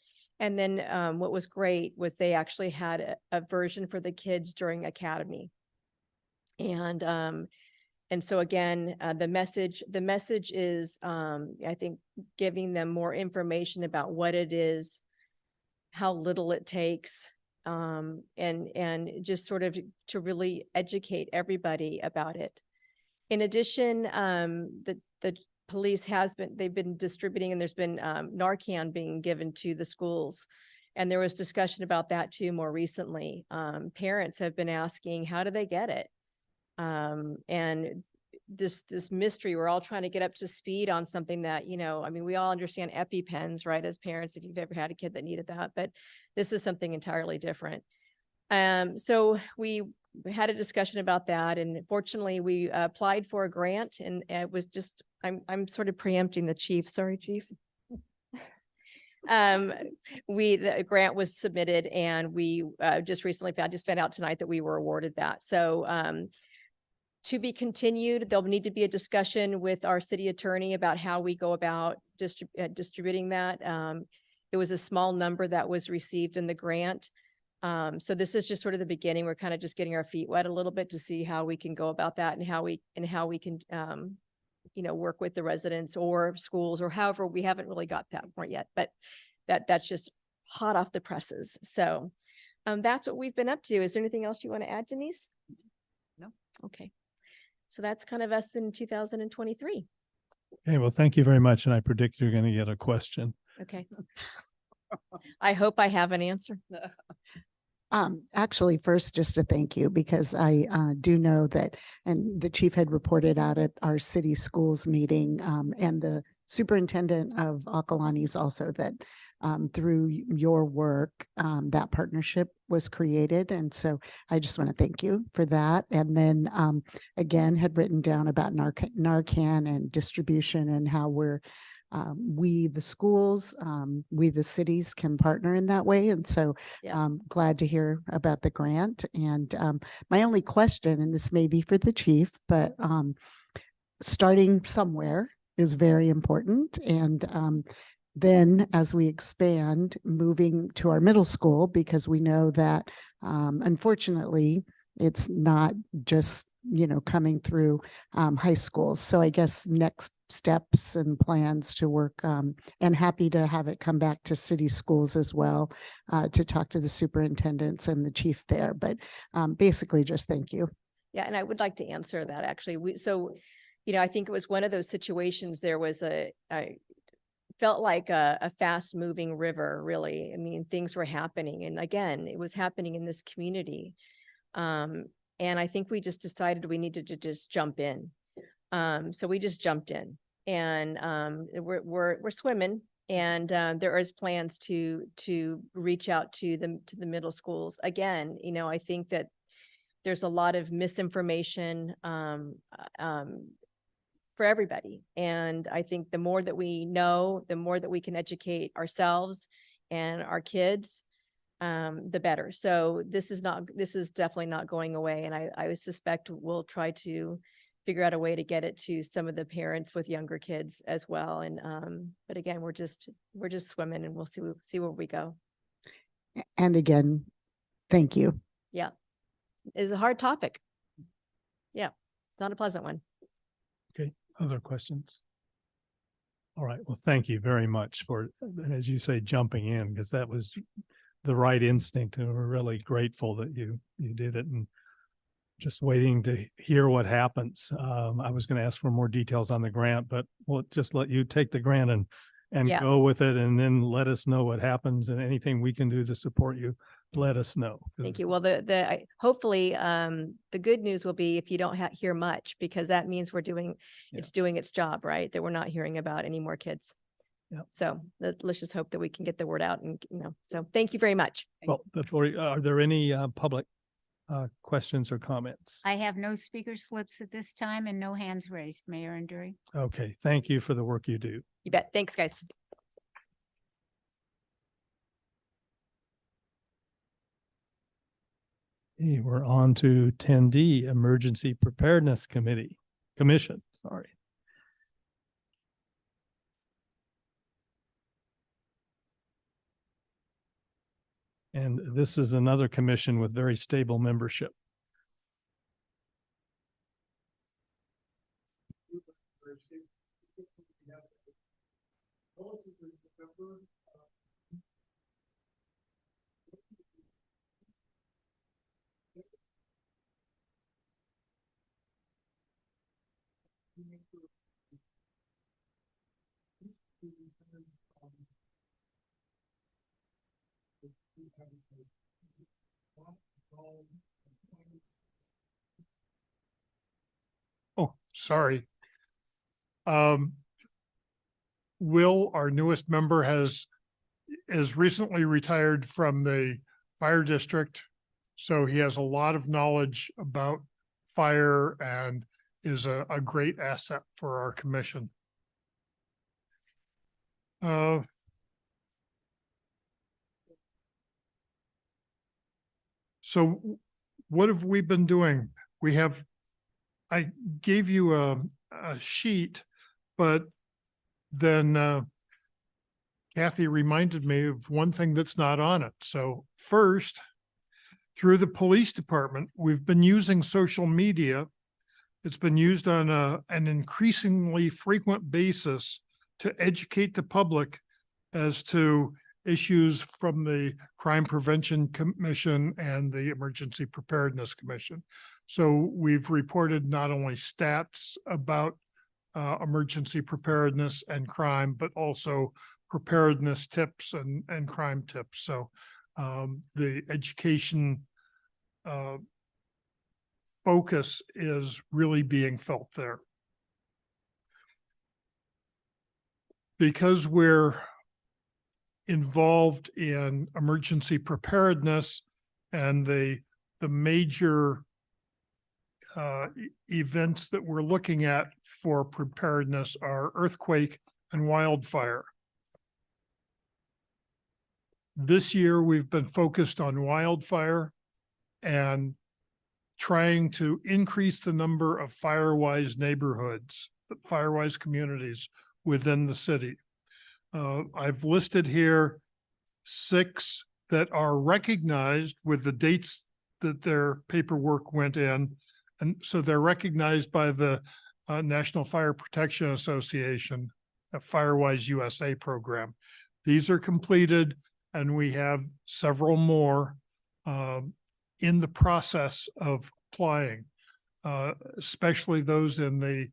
And then what was great was they actually had a version for the kids during Academy. And And so again, the message is, I think, giving them more information about what it is, how little it takes, and just sort of to really educate everybody about it. In addition, the police they've been distributing, and there's been Narcan being given to the schools. And there was discussion about that too more recently. Parents have been asking, how do they get it? And this mystery, we're all trying to get up to speed on something that, I mean, we all understand EpiPens, right? As parents, if you've ever had a kid that needed that, but this is something entirely different. So we had a discussion about that, and fortunately we applied for a grant, and it was just, I'm sort of preempting the chief. Sorry, chief. The grant was submitted, and we just found out tonight that we were awarded that. So to be continued, there'll need to be a discussion with our city attorney about how we go about distributing that. It was a small number that was received in the grant. So this is just sort of the beginning. We're kind of just getting our feet wet a little bit to see how we can go about that, and how we can work with the residents or schools, or however. We haven't really got that point yet, but that's just hot off the presses. So that's what we've been up to. Is there anything else you want to add, Denise? No. Okay. So that's kind of us in 2023. Okay, well, thank you very much. And I predict you're going to get a question. Okay. I hope I have an answer. Actually, first, just a thank you, because I do know that, and the chief had reported out at our city schools meeting, and the superintendent of Akalani's also, that through your work, that partnership was created. And so I just want to thank you for that. And then again, had written down about Narcan and distribution, and how we, the schools, we, the cities, can partner in that way. And so glad to hear about the grant. And my only question, and this may be for the chief, but starting somewhere is very important. And then as we expand, moving to our middle school, because we know that unfortunately it's not just coming through high schools. So I guess next steps and plans to work, and happy to have it come back to city schools as well, to talk to the superintendents and the chief there. But basically just thank you. Yeah, and I would like to answer that actually. I think it was one of those situations. There was I felt like a fast moving river, really. I mean, things were happening. And again, it was happening in this community. And I think we just decided we needed to just jump in. So we just jumped in, and we're swimming, and there is plans to reach out to the middle schools. Again, I think that there's a lot of misinformation for everybody. And I think the more that we know, the more that we can educate ourselves and our kids, the better. So this is definitely not going away. And I would suspect we'll try to figure out a way to get it to some of the parents with younger kids as well. And, but again, we're just swimming, and we'll see where we go. And again, thank you. Yeah. It's a hard topic. Yeah. It's not a pleasant one. Okay. Other questions? All right. Well, thank you very much for, as you say, jumping in, because that was the right instinct, and we're really grateful that you did it, and just waiting to hear what happens. I was going to ask for more details on the grant, but we'll just let you take the grant and Yeah. go with it, and then let us know what happens, and anything we can do to support you, let us know. Thank you. Well, hopefully the good news will be if you don't hear much, because that means it's doing its job, right? That we're not hearing about any more kids. Yeah. So let's just hope that we can get the word out, and so thank you very much. Well, are there any public questions or comments? I have no speaker slips at this time and no hands raised, Mayor Anduri. Okay, thank you for the work you do. You bet. Thanks, guys. Okay, we're on to 10D, Emergency Preparedness Commission, sorry. And this is another commission with very stable membership. Oh, sorry. Will, our newest member, is recently retired from the fire district. So he has a lot of knowledge about fire and is a great asset for our commission. So what have we been doing? I gave you a sheet, but then Kathy reminded me of one thing that's not on it. So first, through the police department, we've been using social media. It's been used on an increasingly frequent basis to educate the public as to issues from the Crime Prevention Commission and the Emergency Preparedness Commission. So we've reported not only stats about emergency preparedness and crime, but also preparedness tips and crime tips. So the education focus is really being felt there. Because we're involved in emergency preparedness and the major events that we're looking at for preparedness are earthquake and wildfire. This year, we've been focused on wildfire and trying to increase the number of fire-wise neighborhoods, fire-wise communities within the city. I've listed here 6 that are recognized with the dates that their paperwork went in. And so they're recognized by the National Fire Protection Association, a Firewise USA program. These are completed, and we have several more in the process of applying, especially those in the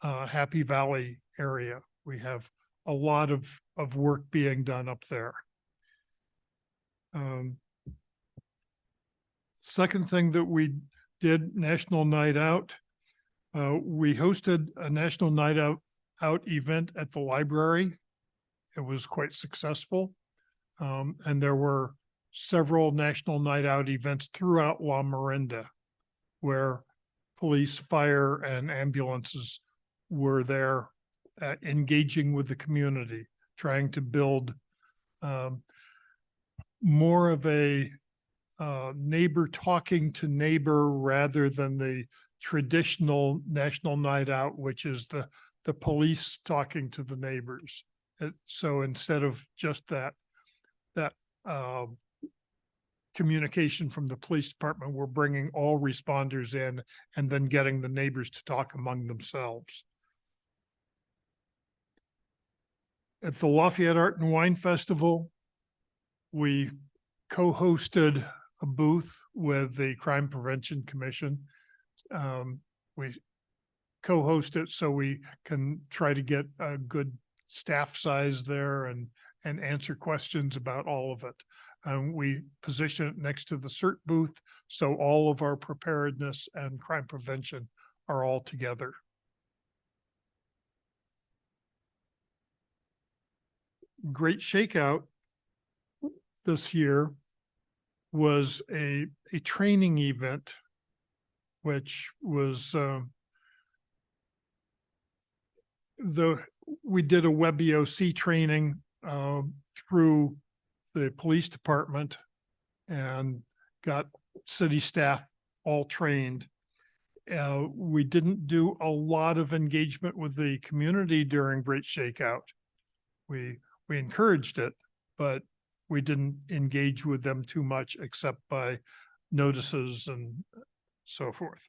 Happy Valley area. We have a lot of work being done up there. Second thing that we did, National Night Out. We hosted a National Night Out event at the library. It was quite successful. And there were several National Night Out events throughout La Miranda where police, fire, and ambulances were there engaging with the community, trying to build more of a neighbor talking to neighbor rather than the traditional National Night Out, which is the police talking to the neighbors. So instead of just that communication from the police department, we're bringing all responders in and then getting the neighbors to talk among themselves. At the Lafayette Art and Wine Festival, we co-hosted a booth with the Crime Prevention Commission. We co-host it so we can try to get a good staff size there and answer questions about all of it. We position it next to the CERT booth, so all of our preparedness and crime prevention are all together. Great Shakeout this year was a training event, which was we did a WebEOC training through the police department and got city staff all trained. We didn't do a lot of engagement with the community during Great Shakeout. We encouraged it, but we didn't engage with them too much except by notices and so forth.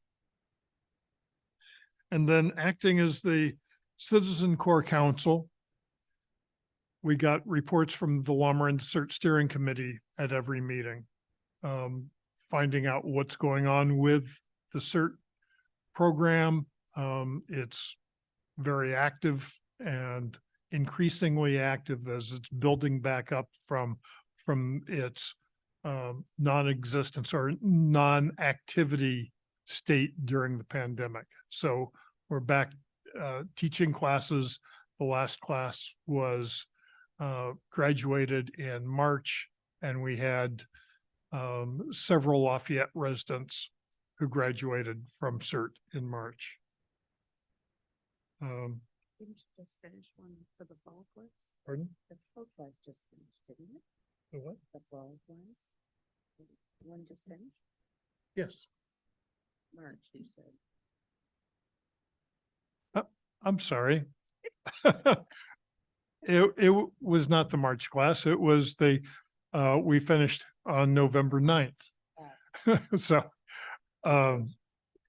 And then acting as the Citizen Core Council, we got reports from the Lumber Cert Steering Committee at every meeting. Finding out what's going on with the CERT program. It's very active and increasingly active as it's building back up from its non-existence or non-activity state during the pandemic. So we're back teaching classes. The last class was graduated in March, and we had several Lafayette residents who graduated from CERT in March. Didn't you just finish one for the fall class? Pardon? The fall class just finished, didn't it? The what? The fall class? One just finished? Yes. March, you said. I'm sorry. It was not the March class. It was we finished on November 9th. So,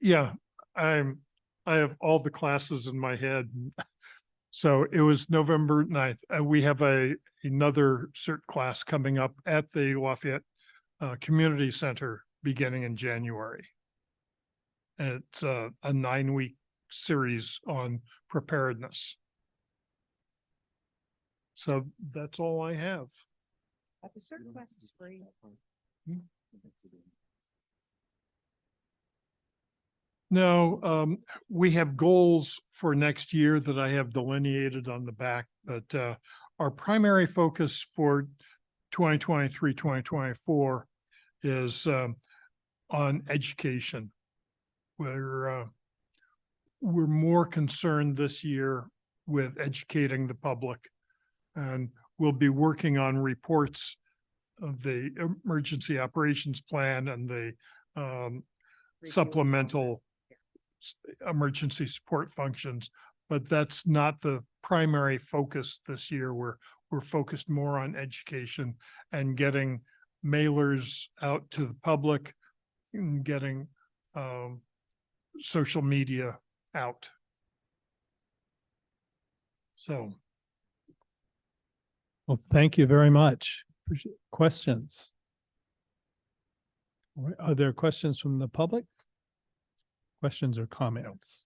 yeah, I have all the classes in my head. So it was November 9th. We have another CERT class coming up at the Lafayette Community Center beginning in January. And it's a 9-week series on preparedness. So that's all I have. But the CERT class is free. No, we have goals for next year that I have delineated on the back, but our primary focus for 2023, 2024 is on education. We're more concerned this year with educating the public, and we'll be working on reports of the emergency operations plan and the supplemental emergency support functions, but that's not the primary focus this year. We're focused more on education and getting mailers out to the public and getting social media out. So. Well, thank you very much. Appreciate questions. All right, are there questions from the public? Questions or comments?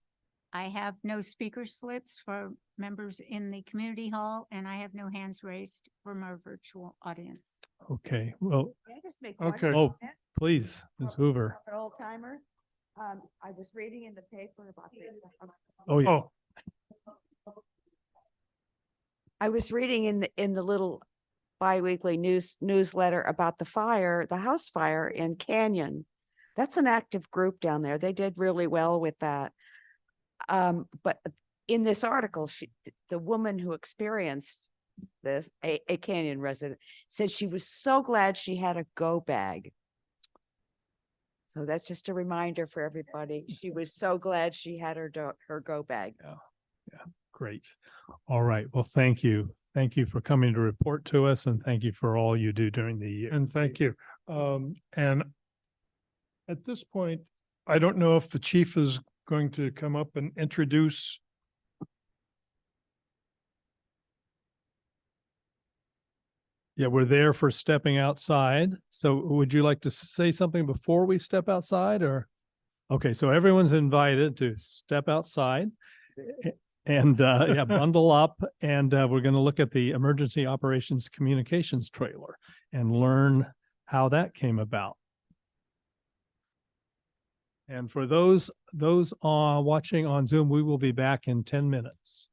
I have no speaker slips for members in the community hall, and I have no hands raised from our virtual audience. Okay, well, Can I just make one Okay. oh, comment? please, Ms. Hoover. An old timer. I was reading in the paper about Oh, yeah. Oh, I was reading in the little biweekly newsletter about the fire, the house fire in Canyon. That's an active group down there. They did really well with that. But in this article, the woman who experienced this, a Canyon resident, said she was so glad she had a go bag. So that's just a reminder for everybody. She was so glad she had her go bag. Yeah, great. All right, well, thank you. Thank you for coming to report to us, and thank you for all you do during the year. and thank you. And at this point, I don't know if the chief is going to come up and introduce. Yeah, we're there for stepping outside. So would you like to say something before we step outside, or? Okay, so everyone's invited to step outside and yeah, bundle up, and we're going to look at the emergency operations communications trailer and learn how that came about. And for those watching on Zoom, we will be back in 10 minutes.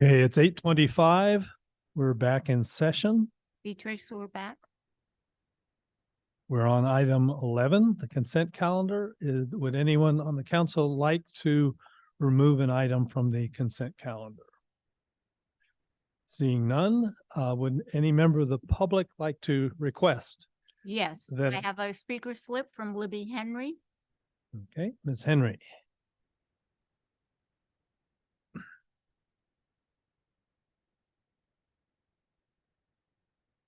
Okay, it's 8:25. We're back in session. Beatrice, we're back. We're on item 11, the consent calendar. Would anyone on the council like to remove an item from the consent calendar? Seeing none, would any member of the public like to request? Yes, That- I have a speaker slip from Libby Henry. Okay, Ms. Henry.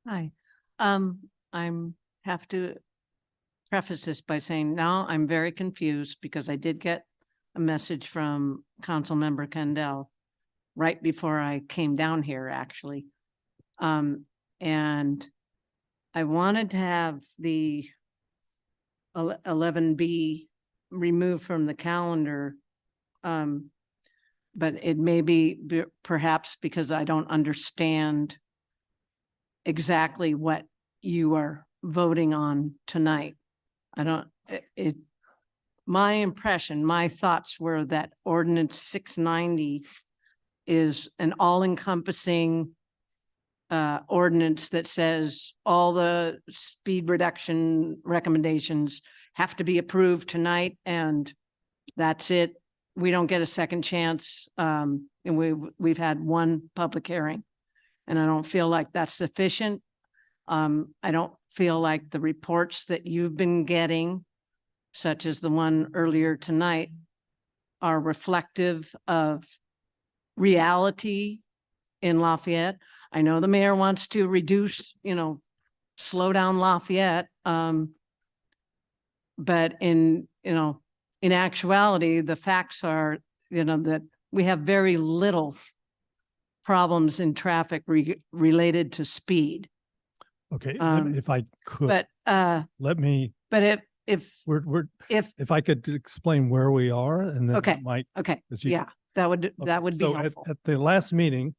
Hi, I'm have to preface this by saying now I'm very confused because I did get a message from Councilmember Kendall right before I came down here, actually. And I wanted to have the 11B removed from the calendar. But it may be perhaps because I don't understand exactly what you are voting on tonight. I don't, my impression, my thoughts were that ordinance 690 is an all-encompassing ordinance that says all the speed reduction recommendations have to be approved tonight, and that's it. We don't get a second chance. And we've had one public hearing, and I don't feel like that's sufficient. I don't feel like the reports that you've been getting, such as the one earlier tonight, are reflective of reality in Lafayette. I know the mayor wants to reduce, slow down Lafayette. But in actuality, the facts are, that we have very little problems in traffic related to speed. Okay, Um, if I could, But, let me, but if if I could explain where we are and then Okay, that might. okay, as you- yeah, that would be So helpful. at the last meeting,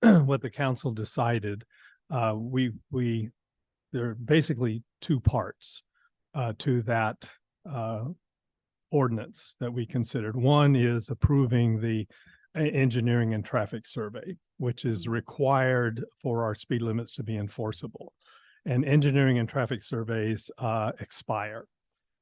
what the council decided, there are basically two parts to that ordinance that we considered. One is approving the engineering and traffic survey, which is required for our speed limits to be enforceable. And engineering and traffic surveys expire,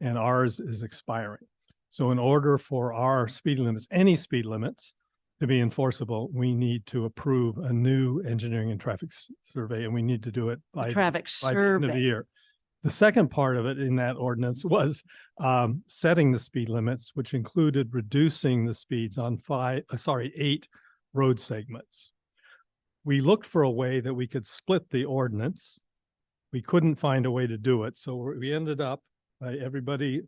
and ours is expiring. So in order for our speed limits, any speed limits, to be enforceable, we need to approve a new engineering and traffic survey, and we need to do it by the end of the year. The second part of it in that ordinance was setting the speed limits, which included reducing the speeds on 8 road segments. We looked for a way that we could split the ordinance. We couldn't find a way to do it. So we ended up by everybody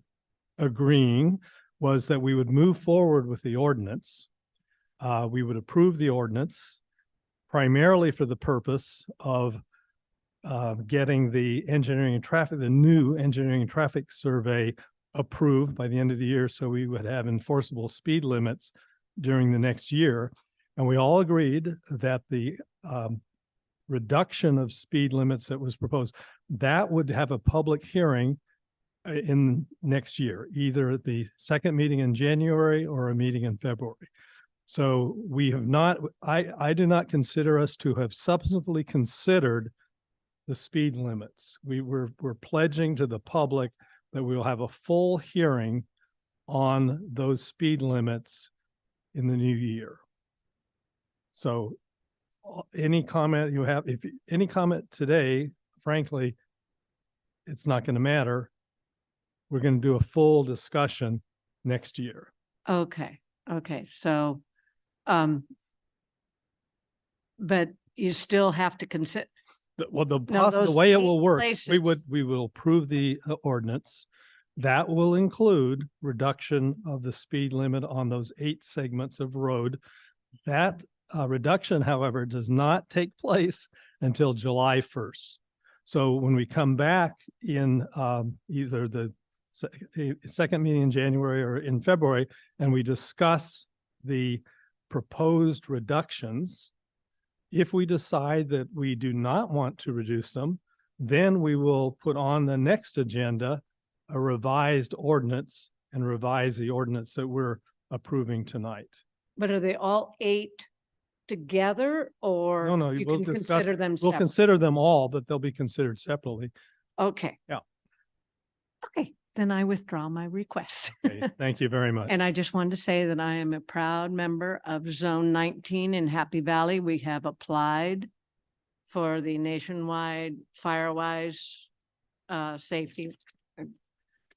agreeing was that we would move forward with the ordinance. We would approve the ordinance primarily for the purpose of getting the new engineering and traffic survey approved by the end of the year. So we would have enforceable speed limits during the next year. And we all agreed that the reduction of speed limits that was proposed, that would have a public hearing in next year, either at the second meeting in January or a meeting in February. So we have not, I do not consider us to have substantively considered the speed limits. We're pledging to the public that we will have a full hearing on those speed limits in the new year. So any comment you have, if any comment today, frankly, it's not going to matter. We're going to do a full discussion next year. Okay, so, but you still have to consider. Well, the those way it 8 will work, places- we will approve the ordinance. That will include reduction of the speed limit on those 8 segments of road. That reduction, however, does not take place until July 1st. So when we come back in either the second meeting in January or in February, and we discuss the proposed reductions, if we decide that we do not want to reduce them, then we will put on the next agenda a revised ordinance and revise the ordinance that we're approving tonight. But are they all 8 together or No, no, you we'll can discuss, consider them we'll separate? consider them all, but they'll be considered separately. Okay. Yeah. Okay, then I withdraw my request. Okay, thank you very much. And I just wanted to say that I am a proud member of Zone 19 in Happy Valley. We have applied for the nationwide Firewise safety.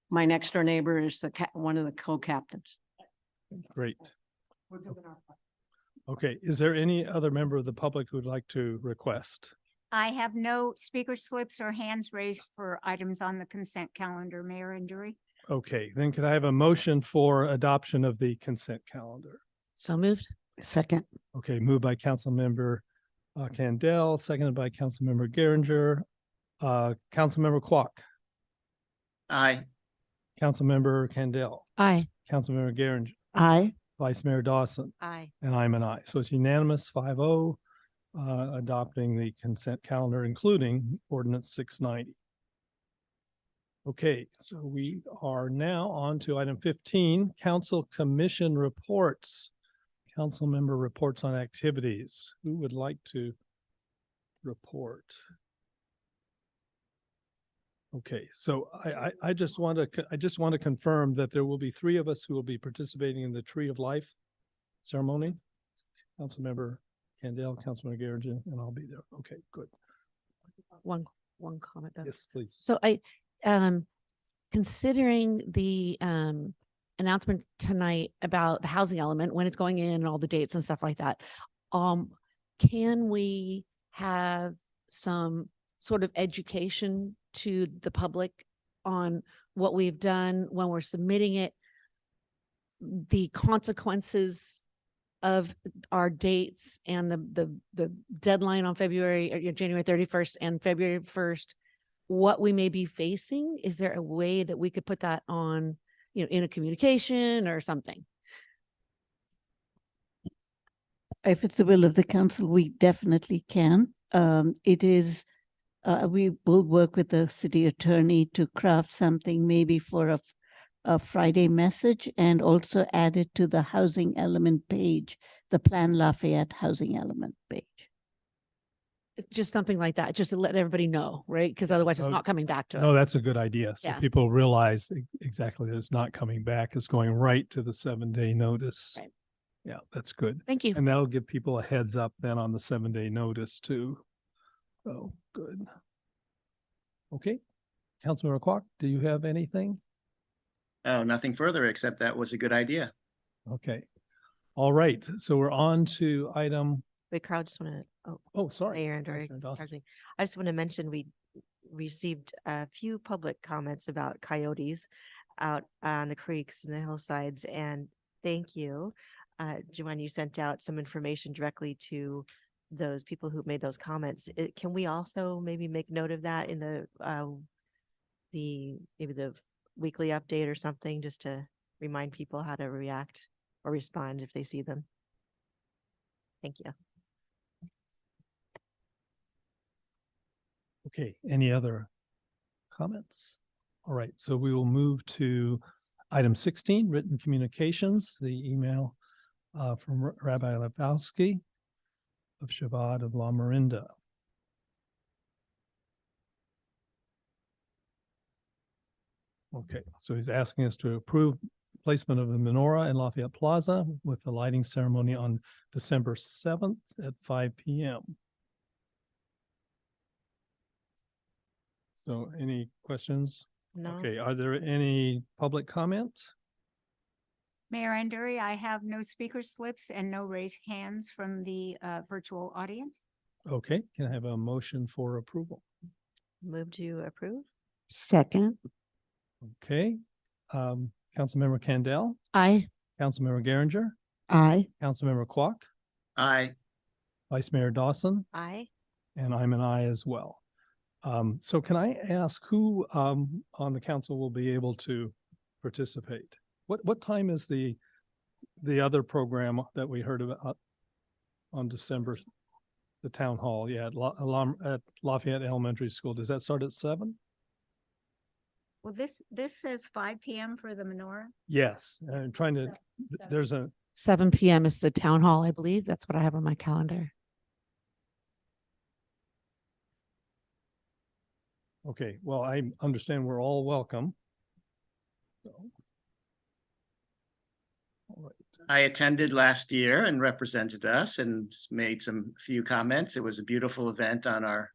My next door neighbor is one of the co-captains. Great. Okay, is there any other member of the public who'd like to request? I have no speaker slips or hands raised for items on the consent calendar, Mayor Anduri. Okay, then could I have a motion for adoption of the consent calendar? So moved. Second. Okay, moved by Councilmember Candell, seconded by Councilmember Geringer. Councilmember Quack, Aye. Councilmember Candell, Aye. Councilmember Geringer, Aye. Vice Mayor Dawson, Aye. and I'm an aye. So it's unanimous 5-0, adopting the consent calendar, including ordinance 690. Okay, so we are now on to item 15, council commission reports. Council member reports on activities. Who would like to report? Okay, so I just want to confirm that there will be 3 of us who will be participating in the Tree of Life ceremony. Councilmember Candell, Councilmember Garrigan, and I'll be there. Okay, good. One comment though. Yes, please. So considering the announcement tonight about the housing element, when it's going in and all the dates and stuff like that, can we have some sort of education to the public on what we've done when we're submitting it, the consequences of our dates and the deadline on January 31st and February 1st, what we may be facing? Is there a way that we could put that on, in a communication or something? If it's the will of the council, we definitely can. It is, we will work with the city attorney to craft something maybe for a Friday message and also add it to the housing element page, the Plan Lafayette housing element page. It's just something like that, just to let everybody know, right? Because otherwise it's No, not coming back to us. No, that's a good idea. So Yeah. people realize exactly that it's not coming back. It's going right to the 7-day notice. Right. Yeah, that's good. Thank you. And that'll give people a heads up then on the 7-day notice too. Oh, good. Okay. Councilmember Quack, do you have anything? Oh, nothing further, except that was a good idea. Okay. All right. So we're on to item. Wait, Carl, just want to, Oh, sorry. Mayor Andrew, Councilor Dawson. I just want to mention we received a few public comments about coyotes out on the creeks and the hillsides, and thank you. Joanne, you sent out some information directly to those people who made those comments. Can we also maybe make note of that in the weekly update or something, just to remind people how to react or respond if they see them? Thank you. Okay, any other comments? All right, so we will move to item 16, written communications, the email from Rabbi Lebowski of Shabbat of La Marinda. Okay, so he's asking us to approve placement of a menorah in Lafayette Plaza with the lighting ceremony on December 7th at 5 p.m. So any questions? No. Okay, are there any public comments? Mayor Anduri, I have no speaker slips and no raised hands from the virtual audience. Okay, can I have a motion for approval? Move to approve? Second. Okay, Councilmember Candell, Aye. Councilmember Geringer, Aye. Councilmember Quack, Aye. Vice Mayor Dawson, Aye. and I'm an aye as well. So can I ask who on the council will be able to participate? What time is the other program that we heard about on December? The town hall, yeah, at Lafayette Elementary School. Does that start at 7? Well, this says 5 p.m. for the menorah. Yes, I'm trying to, there's a 7 p.m. is the town hall, I believe. That's what I have on my calendar. Okay, well, I understand we're all welcome. So. All right. I attended last year and represented us and made some few comments. It was a beautiful event on our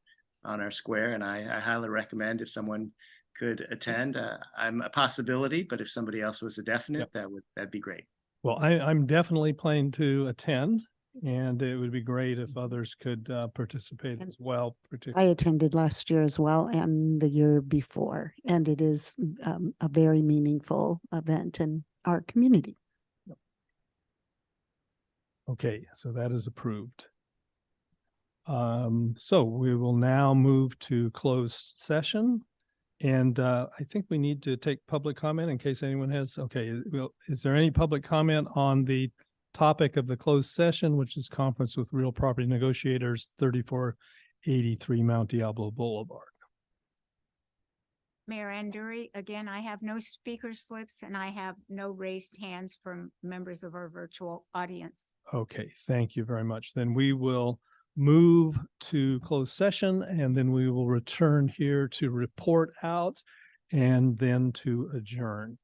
square, and I highly recommend if someone could attend. I'm a possibility, but if somebody else was a definite, Yep. that'd be great. Well, I'm definitely planning to attend, and it would be great if others could participate And as well. I Particularly, attended last year as well and the year before, and it is a very meaningful event in our community. okay, so that is approved. So we will now move to closed session. And I think we need to take public comment in case anyone has, okay, is there any public comment on the topic of the closed session, which is conference with real property negotiators, 3483 Mount Diablo Boulevard? Mayor Anduri, again, I have no speaker slips and I have no raised hands from members of our virtual audience. Okay, thank you very much. Then we will move to closed session and then we will return here to report out and then to adjourn.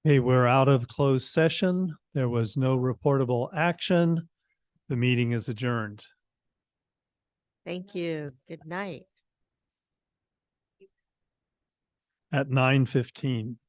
Okay, we're out of closed session. There was no reportable action. The meeting is adjourned. Thank you. Good night. At 9:15.